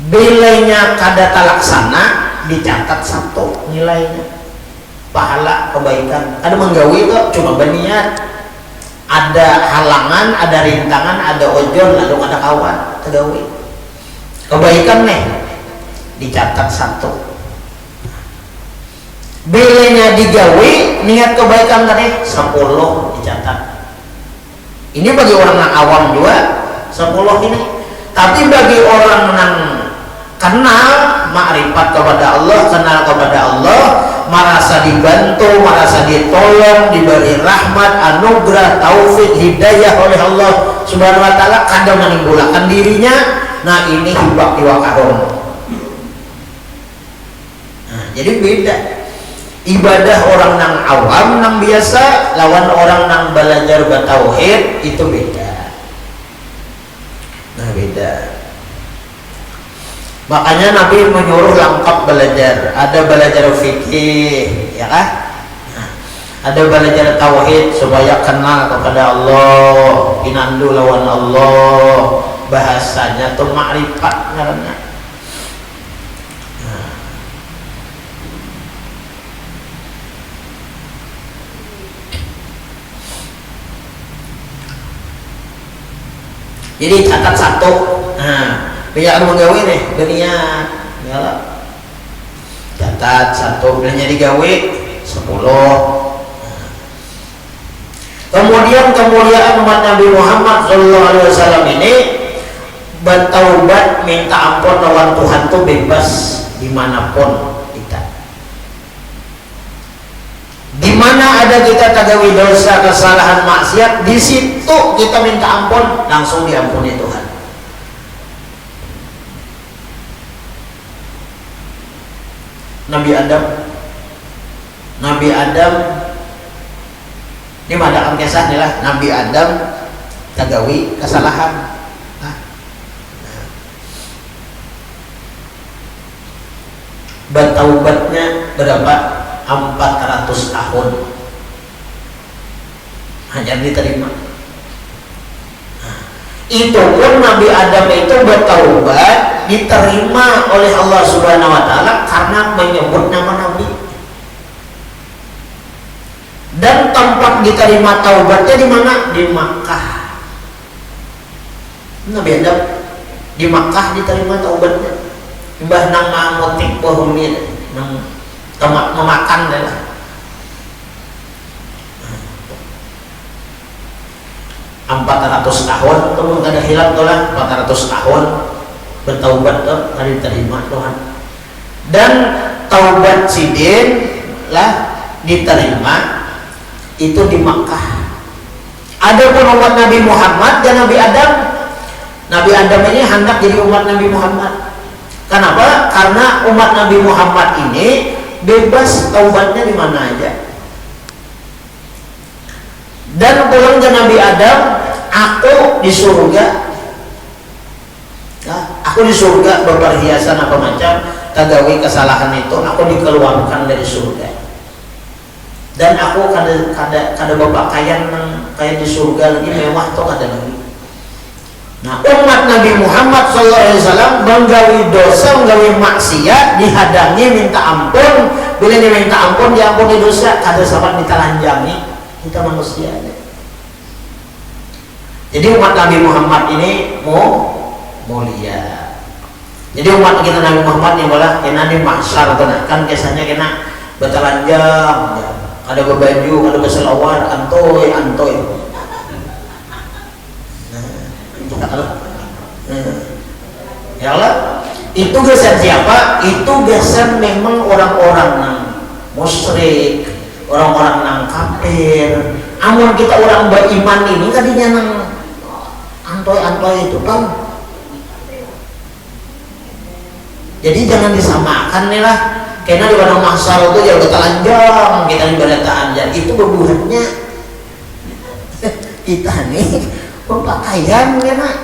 Bilanya kada talaksana dicatat 1 nilainya pahala kebaikan. Ada menggawi kok cuma berniat, ada halangan, ada rintangan, ada ojol, lalu ada kawan tegawi kebaikan nih dicatat 1. Bilanya digawi niat kebaikan tadi 10 dicatat. Ini bagi orang yang awam juga 10 ini. Tapi bagi orang yang kenal makrifat kepada Allah, kenal kepada Allah, merasa dibantu, merasa ditolong, diberi rahmat, anugerah, taufik, hidayah oleh Allah Subhanahu wa taala, kadang menimbulkan dirinya. Nah, ini hibak diwakarun. Nah, jadi beda. Ibadah orang yang awam, yang biasa, lawan orang yang belajar bertauhid itu beda. Nah, beda. Makanya Nabi menyuruh lengkap belajar. Ada belajar fikih, ya kan? Nah, ada belajar tauhid supaya kenal kepada Allah, pinandu lawan Allah. Bahasanya tuh makrifat ngaranna. Nah. Jadi catat 1. Nah, biar menggawe nih berniat ya lah. Catat 1, bilanya digawe 10. Kemudian kemuliaan umat Nabi Muhammad Sallallahu Alaihi Wasallam ini bertaubat minta ampun lawan Tuhan tuh bebas dimanapun kita. mana ada kita tagawi dosa, kesalahan, maksiat, di situ kita minta ampun, langsung diampuni Tuhan. Nabi Adam ini ada kisah nih lah. Nabi Adam tagawi kesalahan. Bertaubatnya berapa? 400 tahun hanya diterima. Itu pun Nabi Adam itu bertaubat diterima oleh Allah Subhanahu wa taala karena menyebut nama Nabi. Dan tempat diterima taubatnya di mana? Di Makkah. Nabi Adam di Makkah diterima taubatnya. Mbah nang mamutik pohonnya nang temak memakan lah. 400 tahun tuh ada hilap tuh lah, 400 tahun bertaubat tuh hari diterima Tuhan. Dan taubat sidin lah diterima itu di Makkah. Ada pun umat Nabi Muhammad dan Nabi Adam. Nabi Adam ini hendak jadi umat Nabi Muhammad. Kenapa? Karena umat Nabi Muhammad ini bebas taubatnya di mana aja. Dan pulang ke Nabi Adam, aku di surga. Nah, aku di surga berperhiasan apa macam, tagawi kesalahan itu aku dikeluarkan dari surga. Dan aku kada berpakaian kayak di surga lagi mewah tuh kada lagi. Nah, umat Nabi Muhammad SAW menggawi dosa, menggawi maksiat, dihadangi minta ampun. Bila dia minta ampun, diampuni dosa, kada sahabat ditelanjangi. Kita manusia. Jadi umat Nabi Muhammad ini mulia. Jadi umat kita Nabi Muhammad yang bola kena di mahsyar kan kisahnya kena bertelanjang, ada berbaju, ada berselawar, antoy. Ya Allah, itu gesan siapa? Itu gesan memang orang-orang yang musyrik, orang-orang yang kafir. Amun kita orang beriman ini tadinya nang antoy itu kan. Jadi jangan disamakan nih lah. Karena di padang mahsyar itu ya telanjang, kita ibadatan dan itu berbuatnya kita nih berpakaian ya nak.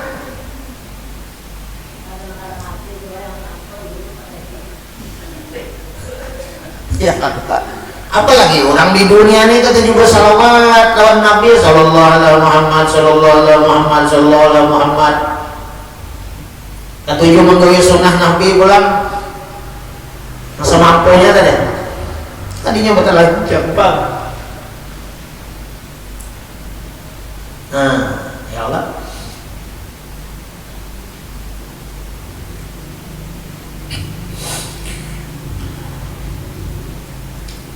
Ya kan Pak. Apalagi orang di dunia ini kita juga salawat lawan Nabi sallallahu alaihi Muhammad sallallahu alaihi Muhammad sallallahu alaihi Muhammad. Ketujuh menggawi sunnah Nabi pulang masa mampunya tadinya betul lagi Bang. Nah, ya Allah.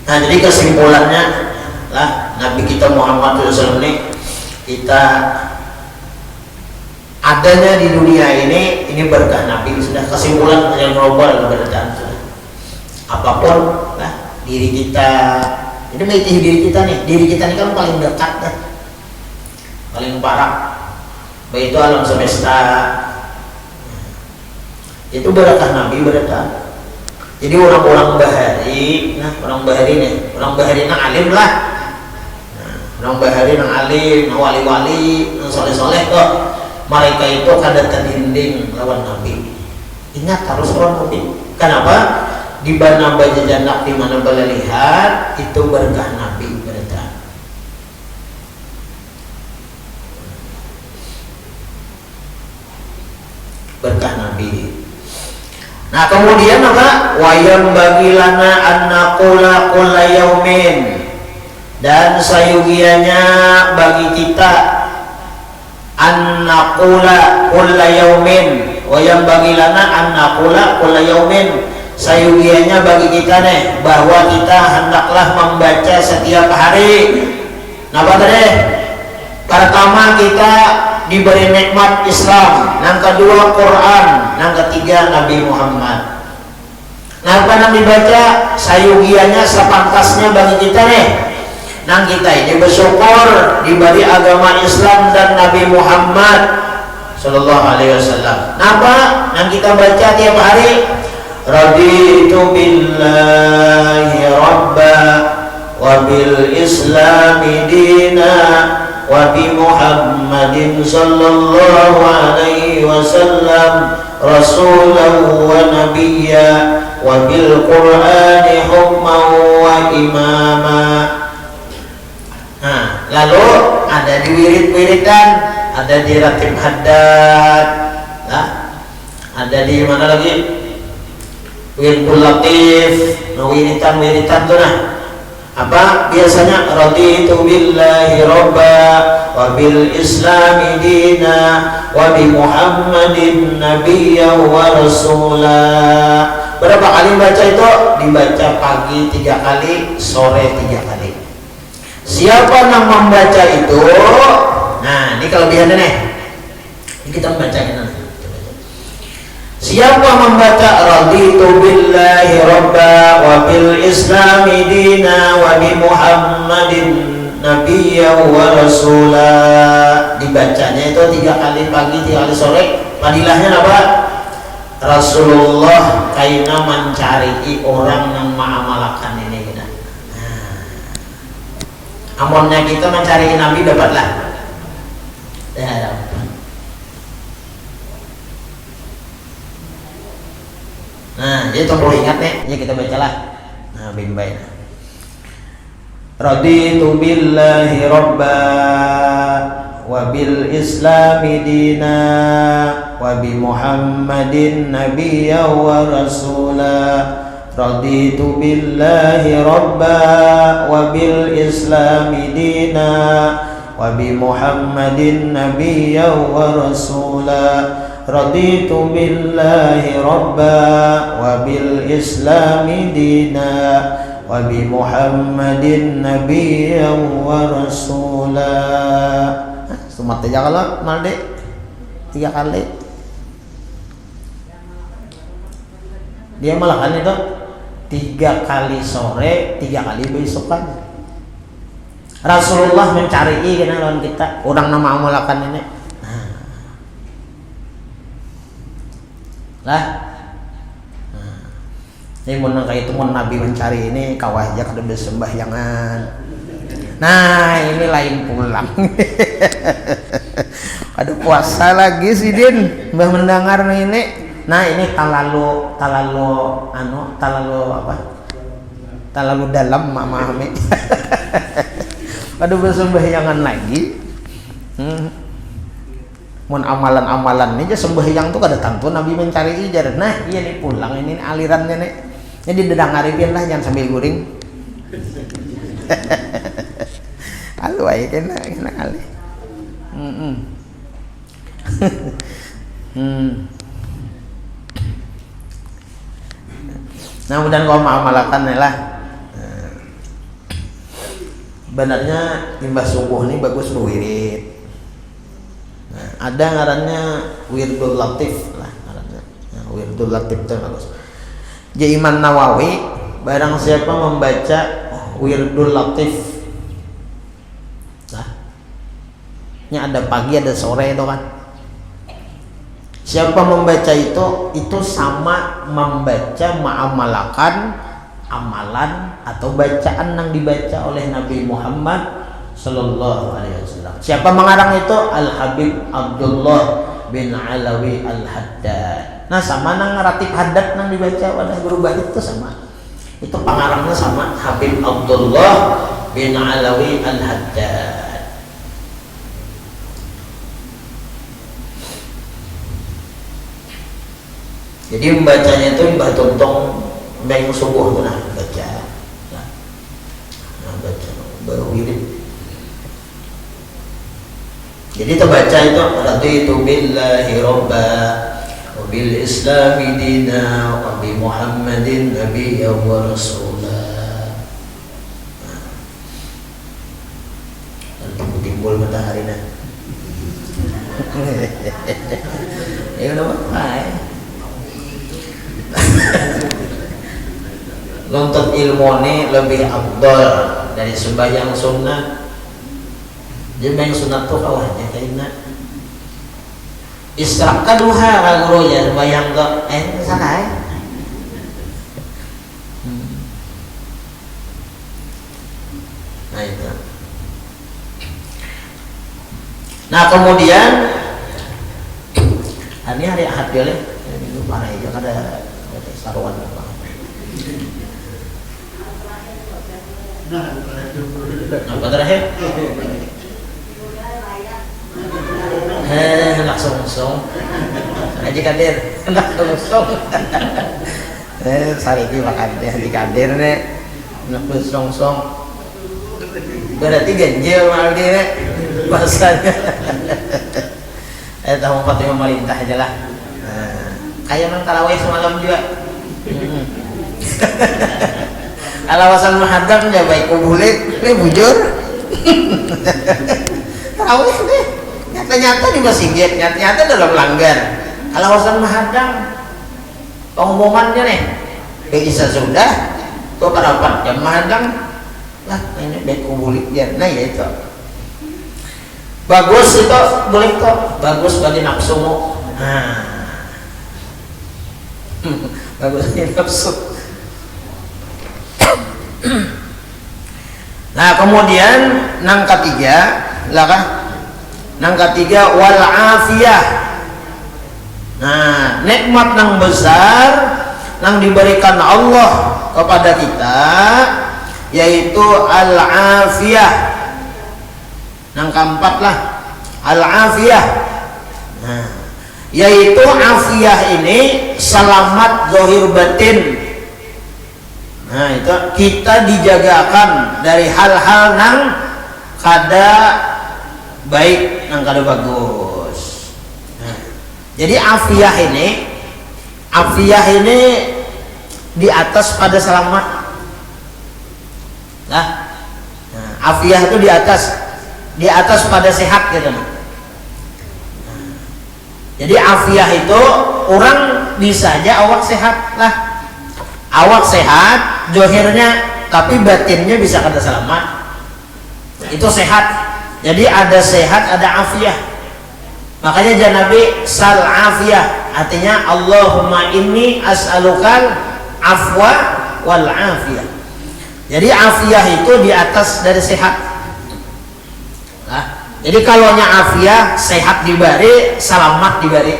Nah, jadi kesimpulannya lah Nabi kita Muhammad SAW ini kita adanya di dunia ini berkah Nabi. Sudah kesimpulan yang global keberadaan sudah. Apapun lah diri kita. Jadi meniti diri kita ini kan paling dekat dah. Paling parah. Baik itu alam semesta. Itu berkah Nabi berkah. Jadi orang-orang bahari, orang bahari nang alim lah. Orang bahari nang alim, nang wali-wali, nang soleh-soleh kok. Mereka itu kada terdinding lawan Nabi. Ingat harus lawan Nabi. Kenapa? Di mana baca janak, di mana bala lihat, itu berkah Nabi berkah. Berkah Nabi. Nah kemudian apa? Wayam bagilana an-naqula kulla yaumin, dan sayugianya bagi kita an-naqula kulla yaumin, wayam bagilana an-naqula kulla yaumin, sayugianya bagi kita nih bahwa kita hendaklah membaca setiap hari. Napa tadi? Pertama kita diberi nikmat Islam, yang kedua Quran, yang ketiga Nabi Muhammad. Nah, apa yang dibaca sayugianya sepantasnya bagi kita nih Nang kita ini bersyukur diberi agama Islam dan Nabi Muhammad Sallallahu Alaihi Wasallam. Napa? Nang kita baca tiap hari, raditu billahi rabba wa bil islami dina wa bi Muhammadin sallallahu alaihi wasallam rasulahu wa nabiyya wa bil qur'ani hukman wa imama. Nah, lalu ada di wirid-wiridan, ada di ratib haddad, nah, ada di mana lagi? Wiridul latif, nah, wiritan tuh nah. Apa biasanya? Raditu billahi robba wa bil islami dina wa bi Muhammadin nabiyya wa rasula. Berapa kali baca itu? Dibaca pagi 3 kali, sore 3 kali. Siapa yang membaca itu? Nah, ini kelebihannya nih. Ini kita membacain nanti. Siapa membaca raditu billahi rabba wa bil islami dina wa bi Muhammadin nabiyya wa rasula, dibacanya itu 3 kali pagi 3 kali sore. Padilahnya apa? Rasulullah kaina mencari orang yang mengamalkan ini. Amonnya kita mencari Nabi dapatlah. Nah, jadi perlu ingat nih, ya kita bacalah. Nah, bimbai. Raditu billahi rabba wa bil islami dina wa bi Muhammadin nabiyya wa rasula. Raditu billahi rabba wa bil islami dina wa bi Muhammadin nabiyya wa rasula. Raditu billahi rabba wa bil islami dina wa bi Muhammadin nabiyya wa rasula. Sumat aja kalau malde 3 kali. Dia malah kan itu 3 kali sore, 3 kali besokan. Rasulullah mencari kena lawan kita, orang nama amalakan ini. Lah. Ini mun kayak itu mun Nabi mencari ini kawah aja kada bersembahyangan. Nah, ini lain pulang. Aduh puasa lagi sih Din, mbah mendengar ini. Nah, ini talalu dalam memahami. Aduh bersembahyangan lagi. Mun amalan-amalan ini aja sembahyang tuh kada tentu Nabi mencari ijar. Nah, iya nih pulang ini alirannya nih. Jadi dedang arifin lah jangan sambil guring. Halo aja kena kali. Nah, mudah kau mengamalkan lah. Benarnya imbas subuh ini bagus berwirid. Nah, ada ngarannya wirdul latif lah ngarannya. Nah, wirdul latif itu bagus. Jadi Imam Nawawi, barang siapa membaca wirdul latif, nah, ini ada pagi ada sore itu kan. Siapa membaca itu sama membaca mengamalkan amalan atau bacaan yang dibaca oleh Nabi Muhammad Sallallahu Alaihi Wasallam. Siapa mengarang itu? Al Habib Abdullah bin Alawi Al Haddad. Nah, sama nang ratib haddad nang dibaca wadah berubah itu sama. Itu pengarangnya sama Habib Abdullah bin Alawi Al Haddad. Jadi membacanya itu Mbah Tuntong Mbah subuh nah baca. Nah, baca berwirid. Jadi terbaca itu raditu billahi rabba wa bil islami dina wa bi Muhammadin nabiyya wa rasula. Timbul matahari nah. Ya udah baik. Nuntut ilmu ini lebih afdal dari sembahyang sunat. Jadi yang sunat tuh kawannya kayaknya istirahat kaduha kaguru ya sembahyang tuh sana Nah itu. Nah kemudian ini hari Ahad ya, minggu mana aja ada saruan apa? Apa terakhir? Langsung aja kadir, langsung. Sariki makan deh di kadir nih, langsung. Berarti ganjil mal dia bahasanya. Tahu Fatimah Malintah aja lah. Kayak nang tarawih semalam juga. Alawasan mahadam ya baik kubulit, ini bujur. Tarawih deh. Nyata-nyata di masjid, nyata-nyata dalam langgar. Alawasan mahadam. Pengumumannya nih, bisa sudah. Tuh pada jam mahadam. Lah ini baik kubulit ya. Nah ya itu. Bagus itu boleh kok, bagus bagi nafsumu. Bagus bagi nafsu. Nah kemudian nang ketiga lah kah? Nang ketiga wal afiyah. Nah nikmat nang besar nang diberikan Allah kepada kita yaitu al afiyah. Nang keempat lah al afiyah. Nah yaitu afiyah ini selamat zahir batin. Nah itu kita dijagakan dari hal-hal nang kada baik, nang kada bagus. Nah, jadi afiyah ini di atas pada selamat. Nah, afiyah itu di atas pada sehat gitu. Nah, jadi afiyah itu orang bisa aja awak sehat lah. Awak sehat, zahirnya, tapi batinnya bisa kada selamat. Itu sehat. Jadi ada sehat, ada afiyah. Makanya jangan Nabi sal afiyah, artinya Allahumma inni as'alukal afwa wal afiyah. Jadi afiyah itu di atas dari sehat. Nah, jadi kalaunya afiyah, sehat dibari, selamat dibari.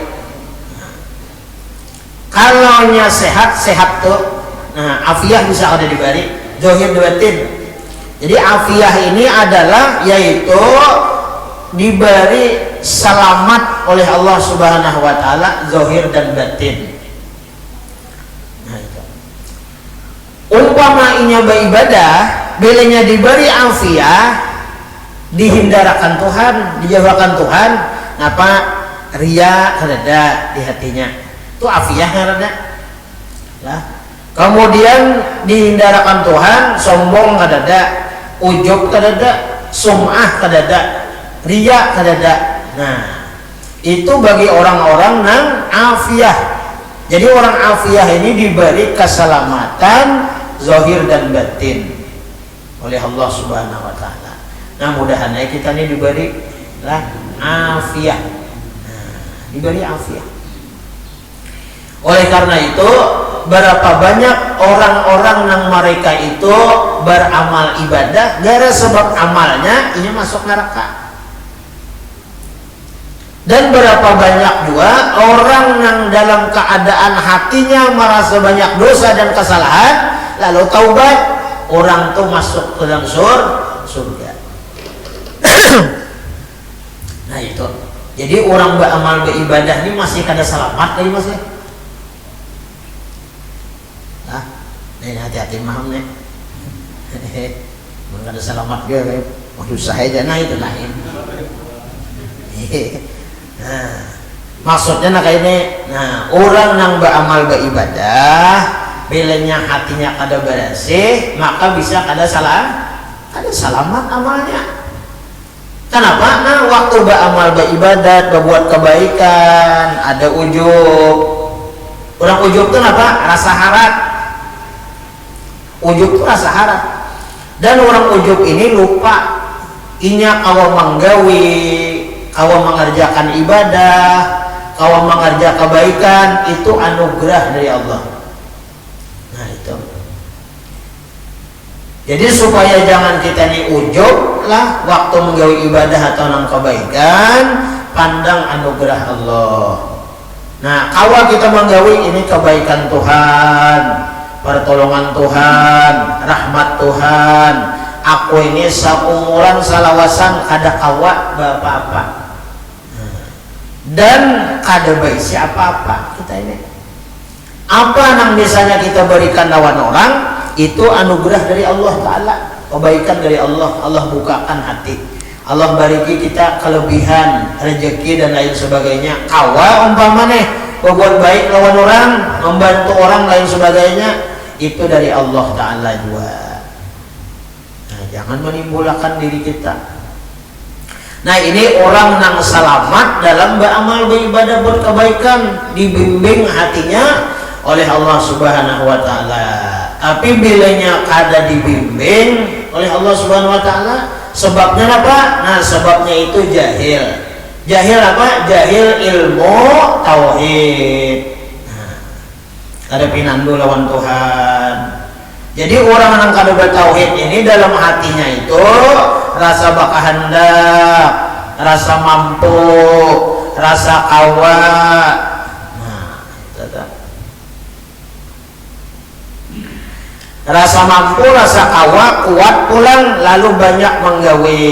Kalaunya sehat tuh, nah afiyah bisa ada dibari, zahir batin. Jadi afiyah ini adalah yaitu diberi selamat oleh Allah Subhanahu wa taala zahir dan batin. Nah itu. Umpama inya beribadah, bilanya diberi afiyah, dihindarkan Tuhan, dijauhkan Tuhan, apa ria kada di hatinya. Itu afiyah kada. Lah. Kemudian dihindarkan Tuhan, sombong kada, ujub kada, sum'ah kada, riya kada. Nah, itu bagi orang-orang nang afiyah. Jadi orang afiyah ini diberi keselamatan zahir dan batin oleh Allah Subhanahu wa taala. Nah, mudah-mudahan kita ini diberi lah afiyah. Nah, diberi afiyah. Oleh karena itu, berapa banyak orang-orang yang mereka itu beramal ibadah gara sebab amalnya ini masuk neraka. Dan berapa banyak juga orang yang dalam keadaan hatinya merasa banyak dosa dan kesalahan lalu taubat, orang tuh masuk ke dalam surga. Nah itu. Jadi orang beramal beribadah ini masih kada selamat lagi masih. Ini hati-hati maham nih. Bukan ada selamat dia. Waduh saya nah itu lain. Nah, maksudnya nak ini, nah orang yang beramal beribadah, bilanya hatinya kada bersih, maka bisa kada selamat amalnya. Kenapa? Nah waktu beramal beribadat, berbuat kebaikan, ada ujub. Orang ujub itu apa? Rasa harap. Ujub itu rasa harap. Dan orang ujub ini lupa inya kawa manggawi, kawa mengerjakan ibadah, kawa mengerjakan kebaikan, itu anugerah dari Allah. Nah itu. Jadi supaya jangan kita ini ujub lah waktu menggawi ibadah atau nang kebaikan, pandang anugerah Allah. Nah kawa kita menggawi ini kebaikan Tuhan, pertolongan Tuhan, rahmat Tuhan. Aku ini saumuran salawasan kada kawa apa-apa. Dan kada baik siapa-apa kita ini. Apa yang misalnya kita berikan lawan orang, itu anugerah dari Allah Ta'ala, kebaikan dari Allah. Allah bukakan hati, Allah bagi kita kelebihan, rezeki dan lain sebagainya. Kawa umpamanya berbuat baik lawan orang, membantu orang lain sebagainya, itu dari Allah Ta'ala juga. Nah, jangan menimbulkan diri kita. Nah ini orang yang selamat dalam beramal beribadah berkebaikan, dibimbing hatinya oleh Allah Subhanahu wa Ta'ala. Tapi bilanya kada dibimbing oleh Allah Subhanahu wa Ta'ala, sebabnya apa? Nah sebabnya itu jahil. Jahil apa? Jahil ilmu tauhid. Nah, kada pinandu lawan Tuhan. Jadi orang yang kada bertauhid ini dalam hatinya itu rasa bakahandak, rasa mampu, rasa kawa. Rasa mampu, rasa kawa, kuat pulang, lalu banyak menggawe.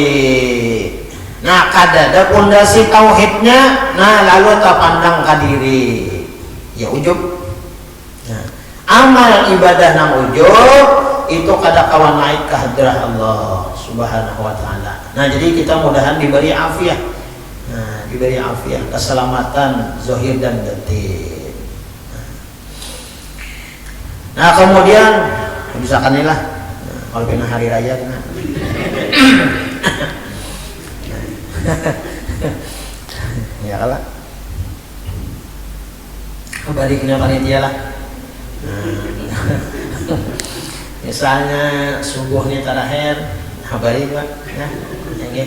Nah kada ada pondasi tauhidnya, nah lalu terpandang kadiri, ya ujub. Nah, amal ibadah nang ujub itu kada kawan naik ke hadrah Allah Subhanahu wa Ta'ala. Nah jadi kita mudahan diberi afiah, nah diberi afiah, keselamatan zahir dan batin. Nah kemudian misalkan inilah kalau kena hari raya kena ya kalah baliknya panitia lah. Misalnya subuhnya terakhir habari pak ya ini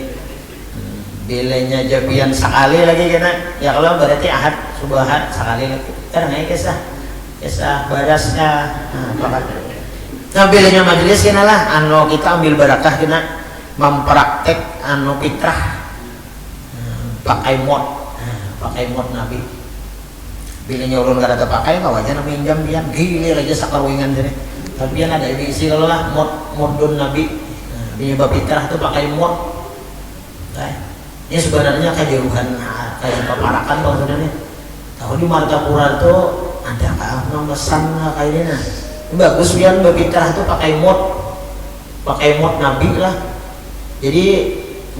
bilenya jabian sekali lagi kena ya, kalau berarti ahad subuh ahad sekali lagi kan nggak kisah barasnya nah bilenya majelis kena lah anu kita ambil barakah kena mempraktek anu fitrah pakai mod nabi bilenya ulun kada terpakai kawannya nabi minjam pian gilir aja sakarwingan jadi tapi yang ada isi kalau lah modun nabi di bab fitrah itu pakai mod. Nah, ini sebenarnya kajuruhan kayak paparakan bang sebenarnya. Tahu di Martapura itu ada apa pesan kayak ini nah. Bagus pian bab fitrah itu pakai mod nabi lah. Jadi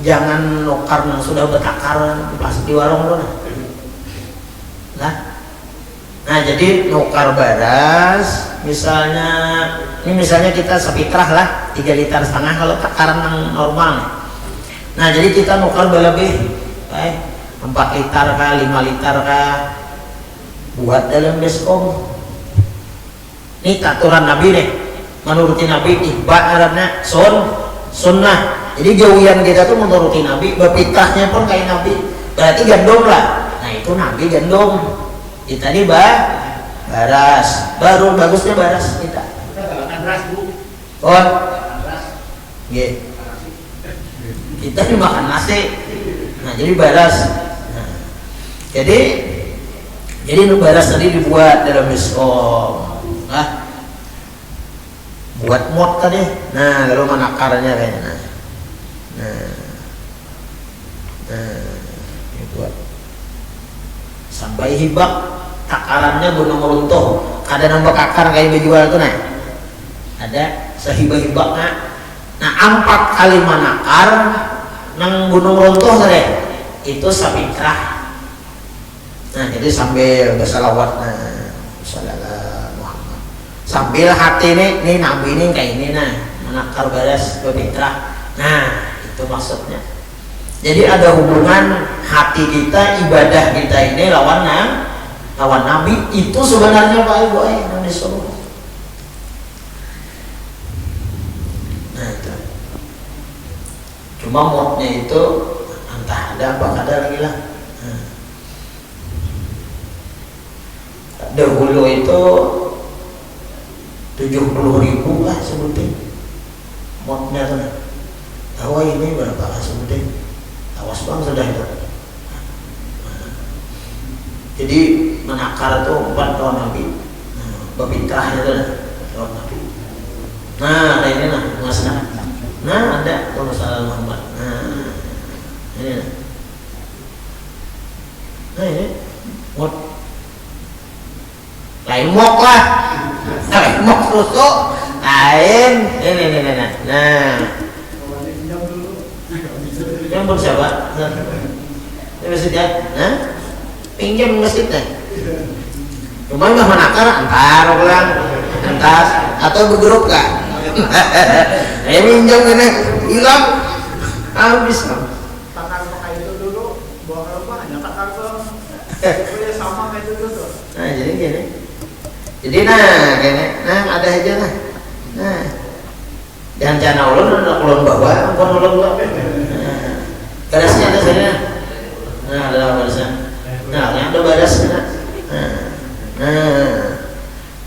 jangan nukar yang sudah betakar pas di warung dulu nah. Nah jadi nukar baras misalnya kita sepitrah lah 3,5 liter kalau takaran yang normal. Nah jadi kita nukar berlebih 4 liter kah 5 liter kah buat dalam beskom. Ini aturan Nabi deh, menuruti Nabi ibaratnya sunnah. Jadi jauhian kita tuh menuruti Nabi, berpitrahnya pun kayak Nabi. Berarti gandum lah. Nah itu Nabi gandum. Kita di baras, baru bagusnya baras kita. Makan beras bu. Oh, yeah. Kita dimakan nasi. Nah jadi baras. Nah, jadi baras tadi dibuat dalam miskom. Nah, buat mod tadi. Nah lalu mana akarnya kayaknya. Nah, dibuat sampai hibak. Takarannya gunung runtuh, ada nambah akar kayak dijual tuh nah, ada sehibah-hibak nah 4 kali manakar nang gunung runtuh tadi itu sapitrah. Nah jadi sambil bersalawat sallallahu Muhammad sambil hati nih nabi ini kayak ini nah manakar baras sapitrah. Nah itu maksudnya. Jadi ada hubungan hati kita, ibadah kita ini lawan Nabi itu sebenarnya Pak Ibu yang disuruh. Nah itu. cuma modnya itu entah ada apa ada lagi lah. Dahulu itu 70.000 lah sebutin modnya tuh. Tahu ini berapa lah sebutin? Awas bang sudah itu. Jadi menakar tuh 4 tahun Nabi. Babitah itu tahun Nabi. Nah, ada ini nah, masalah. Nah, ada masalah Muhammad. Nah, ini. Nah, ini mod. Lain mok lah. Lain mok susu. Lain. Ini. Nah. Yang bersahabat. Ini masjid ya. Nah, pinjam masjidnya. Cuma nggak menakar antar orang antas atau bergrup kan? Ini pinjam ini hilang habis. Takar pakai itu dulu, bawa ke rumah hanya takar tuh. Sama kayak itu tuh. Nah jadi gini. Jadi nah gini, nah ada aja lah. Nah jangan cana ulun bawa, bukan ulun bawa. Barasnya ada sana. Nah ada barasnya. Nah yang ada barasnya. Nah,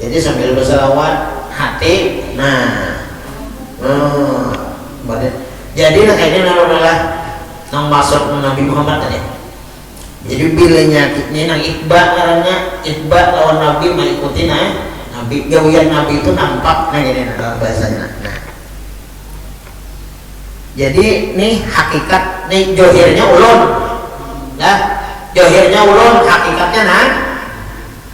jadi sambil berselawat hati. Jadi nah kayaknya adalah nang masuk Nabi Muhammad tadi. Jadi bilanya ini nang Iqbal caranya Iqbal lawan Nabi mengikuti Nabi gawian Nabi itu nampak nah gini bahasanya. Nah, jadi nih hakikat nih johirnya ulun, ya johirnya ulun hakikatnya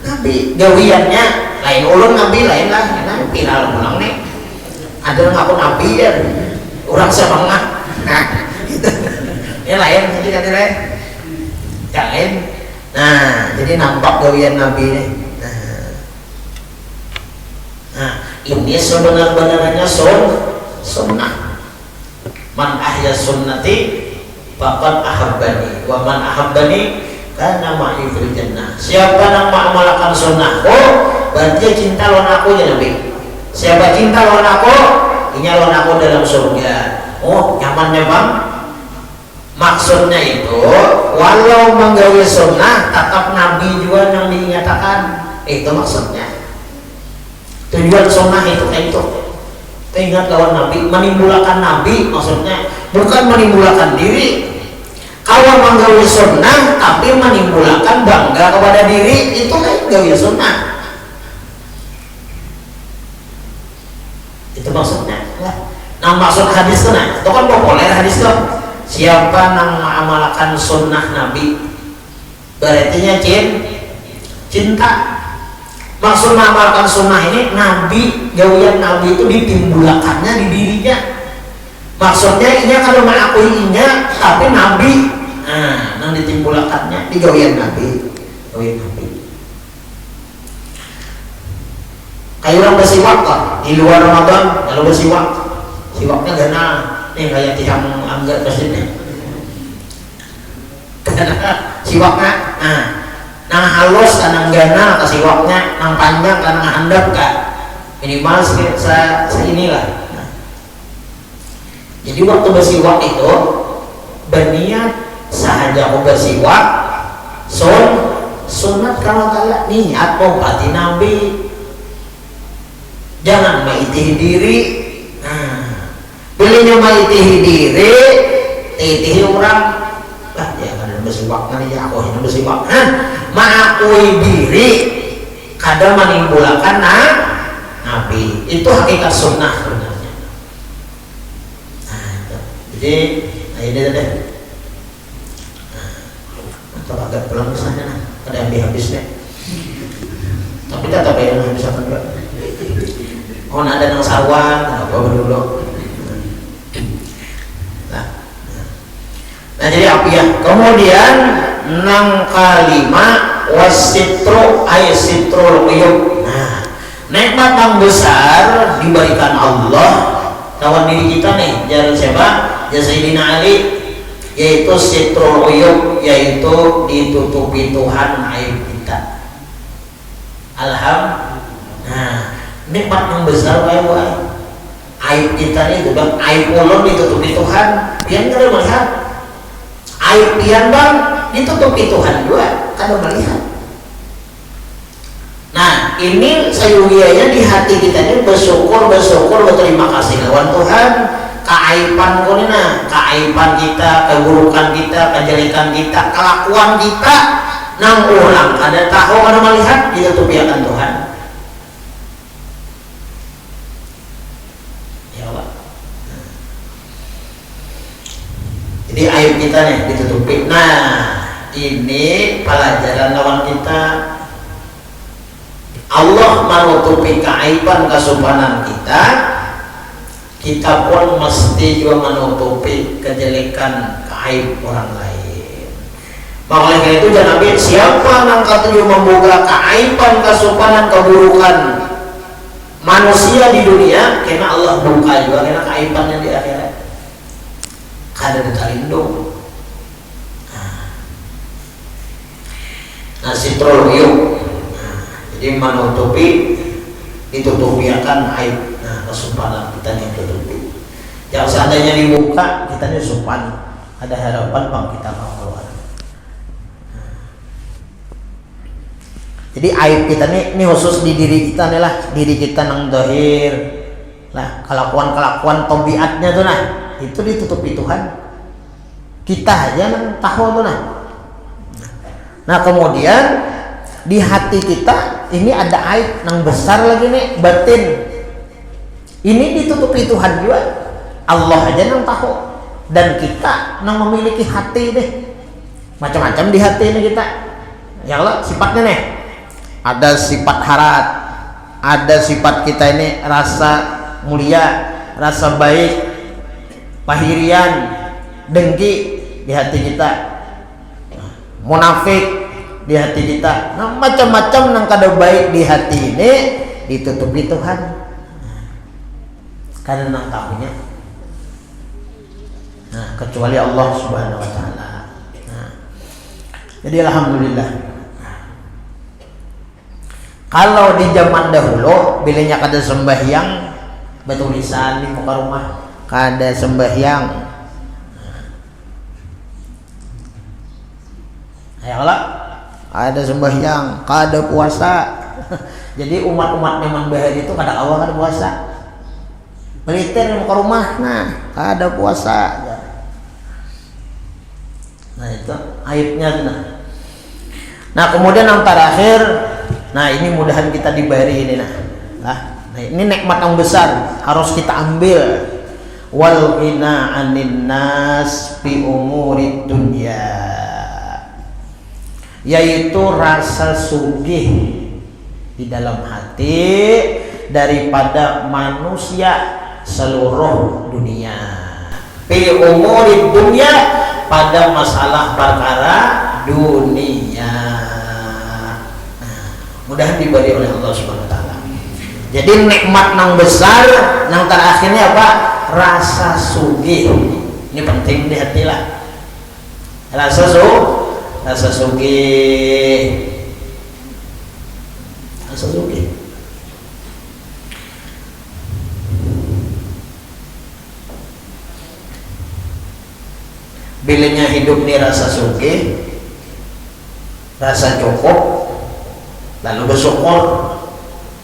Nabi gawiannya lain ulun Nabi lain lah karena viral ulang nih ada ngaku Nabi ya orang sebangah nah itu ini lain jadi kan lain yang lain. Nah jadi nampak gawian Nabi nih. Nah ini sebenar-benarnya sunnah. Man ahya sunnati faqad ahabbani wa man ahabbani karena ma'i fil jannah. Siapa yang mengamalkan sunnahku berarti cinta lawan aku ya Nabi. Siapa cinta lawan aku ini lawan aku dalam surga. Oh nyamannya bang. Maksudnya itu walau menggawe sunnah tetap Nabi juga yang dinyatakan. Itu maksudnya. Tujuan sunnah itu kayak itu. Ingat lawan Nabi, menimbulkan Nabi maksudnya bukan menimbulkan diri. Kalau menggawi sunnah tapi menimbulkan bangga kepada diri itu kan gawi sunnah. Itu maksudnya. Nah maksud hadis itu nah, itu kan populer hadis itu. Siapa yang mengamalkan sunnah Nabi berarti cinta. Maksud mengamalkan sunnah ini Nabi gawian Nabi itu ditimbulkannya di dirinya. Maksudnya ini kalau mengakui inya tapi Nabi yang ditimbulkannya di gawian Nabi. Kayak orang bersiwak kan di luar Ramadan kalau bersiwak siwaknya ganal nih kayak tiang anggar kesini siwaknya nang halus kan ganal ke siwaknya nang panjang kan handap kan minimal seginilah. Jadi waktu bersiwak itu berniat sahaja aku bersiwak sunat kalau kayak niat mau berarti Nabi jangan maitihi diri. Belinya maitihi diri titihi orang lah jangan bersiwak nanti ya aku ini bersiwak mengakui diri kadang menimbulkan Nabi itu hakikat sunnah sebenarnya. Jadi ini deh atau agak pulang misalnya ada yang habis deh tapi tak bayar habis apa enggak ada yang sarwan apa dulu. Nah jadi apa ya kemudian nang kalima wasitru ay sitrul uyub. Nah nikmat yang besar diberikan Allah kawan diri kita nih jalan siapa ya Sayyidina Ali yaitu sitrul uyub yaitu ditutupi Tuhan aib kita. Alhamdulillah. Nah nikmat yang besar aib kita itu bang, aib ulun ditutupi Tuhan. Pian kada melihat aib pian bang ditutupi Tuhan juga kada melihat. Nah ini sayugianya di hati kita ini bersyukur berterima kasih lawan Tuhan. Keaiban kulina, keaiban kita, keburukan kita, kejelekan kita, kelakuan kita nang orang kada tahu kada melihat ditutupi akan Tuhan. Jadi aib kita nih ditutupi. Nah ini pelajaran lawan kita. Allah menutupi keaiban kesopanan kita, kita pun mesti juga menutupi kejelekan keaib orang lain. Oleh karena itu jangan ambil siapa yang katuju membuka keaiban kesopanan keburukan manusia di dunia, karena Allah buka juga karena keaibannya di akhirat. Kada ditalindung. Nah, sitrul uyub. Jadi menutupi ditutupi akan aib. Nah, kesopanan kita yang tutupi. Yang seandainya dibuka, kita ini sopan. Ada harapan bang kita mau keluar. Jadi aib kita ini khusus di diri kita nih lah, diri kita nang dohir lah, kelakuan tobiatnya tuh nah. Itu ditutupi Tuhan, kita aja yang tahu tuh nah kemudian di hati kita ini ada aib yang besar lagi nih, batin ini ditutupi Tuhan juga, Allah aja yang tahu, dan kita yang memiliki hati deh, macam-macam di hati ini kita ya Allah sifatnya nih, ada sifat harat, ada sifat kita ini rasa mulia, rasa baik, pahirian, dengki di hati kita, munafik di hati kita, nah macam-macam yang kada baik di hati ini ditutupi Tuhan karena nang tahunya. Nah kecuali Allah Subhanahu Wa Taala. Nah, jadi alhamdulillah. Kalau di zaman dahulu bilanya kada sembahyang bertulisan di muka rumah, kada sembahyang, ayolah ada sembahyang, kada puasa. Jadi umat-umat memang bahari itu kada awal kada puasa, meliter di muka rumah, nah kada puasa. Nah itu aibnya nah. Nah kemudian yang terakhir, nah ini mudahan kita diberi ini nah ini nikmat yang besar harus kita ambil. Wal ghina 'anin nas fi umurid dunya, yaitu rasa sugih di dalam hati daripada manusia seluruh dunia. Fi umurid dunya, pada masalah perkara dunia. Mudah diberi oleh Allah Subhanahu Wa Taala. Jadi nikmat yang besar yang terakhirnya apa? Rasa sugih. Ini penting di hati lah. Rasa sugih. Rasa sugih. Bilanya hidup nih rasa sugih, rasa cukup, lalu bersyukur.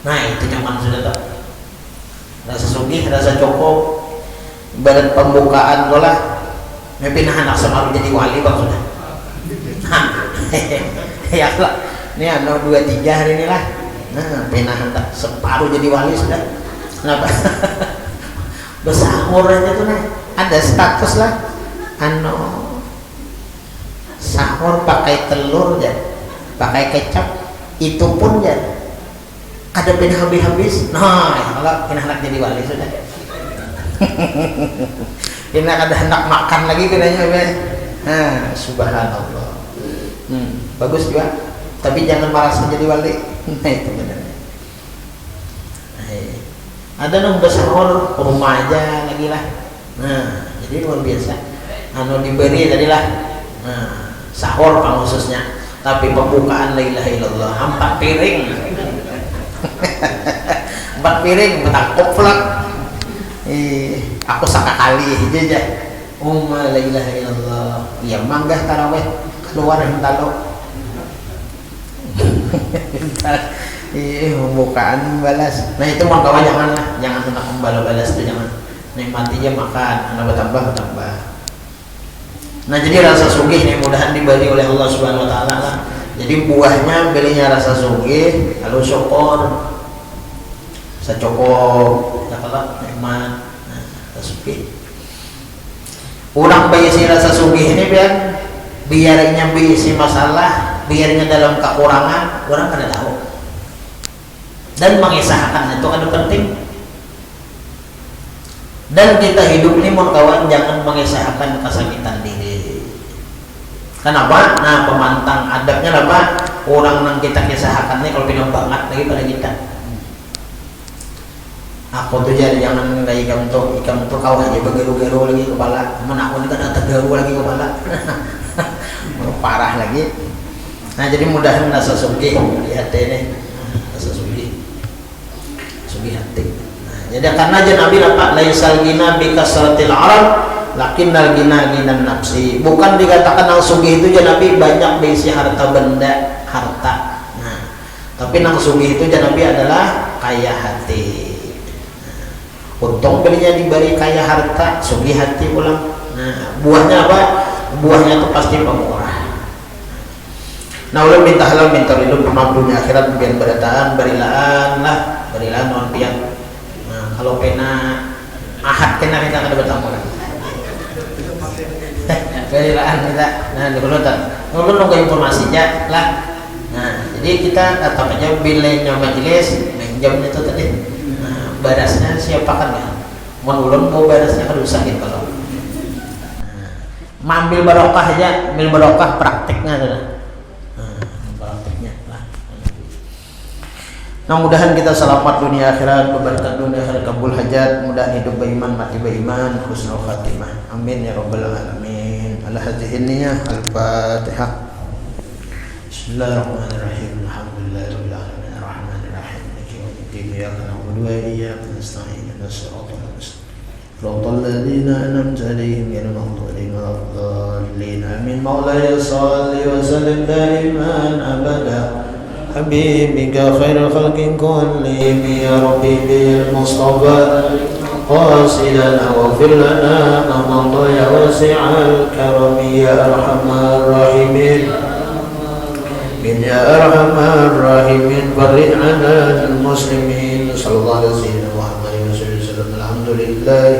Nah itu nyaman sudah tak. Rasa sugih, rasa cukup. Ibarat pembukaan dolah, pindah anak semaru jadi wali bang sudah. Ya lah, ini anak 2-3 hari ini lah. Nah pindah anak separuh jadi wali sudah. Kenapa? Besahur aja tuh nah, ada status lah. Sahur pakai telur ya, pakai kecap, itu pun ya kada pernah habis. Nah kalau kena hendak jadi wali sudah. Kena kada hendak makan lagi kenanya be. Nah subhanallah. Bagus juga, tapi jangan malas menjadi wali. Nah itu benar. Ada nang bersahur rumah aja lagi lah. Nah jadi luar biasa. Diberi tadilah sahur khususnya, tapi pembukaan la ilaha illallah 4 piring 4 piring betak koplak Aku sakakali aja. La ilaha illallah. Ya manggah taraweh keluar mentalo. Pembukaan balas. Nah itu mah kawan jangan hendak membalas itu jangan. Nikmatinya makan, anda bertambah. Nah jadi rasa sugih ini mudahan diberi oleh Allah Subhanahu Wa Taala lah. Jadi buahnya belinya rasa sugih, lalu syukur, secokok, kalau nikmat, rasa sugih. Orang berisi rasa sugih ini biarnya berisi masalah, biarnya dalam kekurangan, orang kada tahu. Dan mengisahkan itu kan penting. Dan kita hidup ini mau kawan jangan mengisahkan kesakitan diri. Kenapa? Nah pemantang adabnya apa? Orang yang kita kisahkan ini kalau pindah banget lagi pada kita. Aku tuh jadi jangan kayak ikam tuh kau aja begaru-garu lagi kepala. Mana aku ini kan tergaru lagi kepala. Parah lagi. Nah jadi mudahan rasa sugih di hati ini. Rasa sugih hati. Nah, jadi karena aja Nabi apa? Laisal gina bi kasratil arab, lakinnal gina ginan nafsi. Bukan dikatakan nang sugih itu aja Nabi banyak berisi harta benda, harta. Nah, tapi nang sugih itu aja Nabi adalah kaya hati. Untung belinya diberi kaya harta, sugih hati pulang. Nah, buahnya apa? Buahnya itu pasti pemurah. Nah, ulah minta halal, minta ridho, pernah dunia akhirat biar berataan, berilaan non pian. Nah, kalau pena ahad kena kita kada bertamu lagi. Berilaan kita. Nah, dulu nunggu informasinya lah. Nah, jadi kita datang aja bilenya majelis, jamnya itu tadi. Barasnya siapa kan ya? Mau barasnya kan usah gitu kalau. Ambil barokah aja, ambil barokah praktiknya adalah. Praktiknya lah. Nah mudahan kita selamat dunia akhirat, berkat dunia akhirat, kabul hajat, mudahan hidup beriman, mati beriman, husnul khatimah. Amin ya rabbal alamin. Ala hadhihi niyyah al-Fatihah. Bismillahirrahmanirrahim. Alhamdulillahirabbil alamin. إياك نعبد وإياك نستعين اهدنا الصراط المستقيم صراط الذين أنعمت عليهم غير المغضوب عليهم ولا الضالين آمين مولاي صل وسلم دائما أبدا حبيبك خير الخلق كلهم يا ربي بالمصطفى قاصدنا واغفر لنا ما مضى يا واسع الكرم يا أرحم الراحمين يا أرحم الراحمين فرج على المسلمين صلى الله عليه وسلم الحمد لله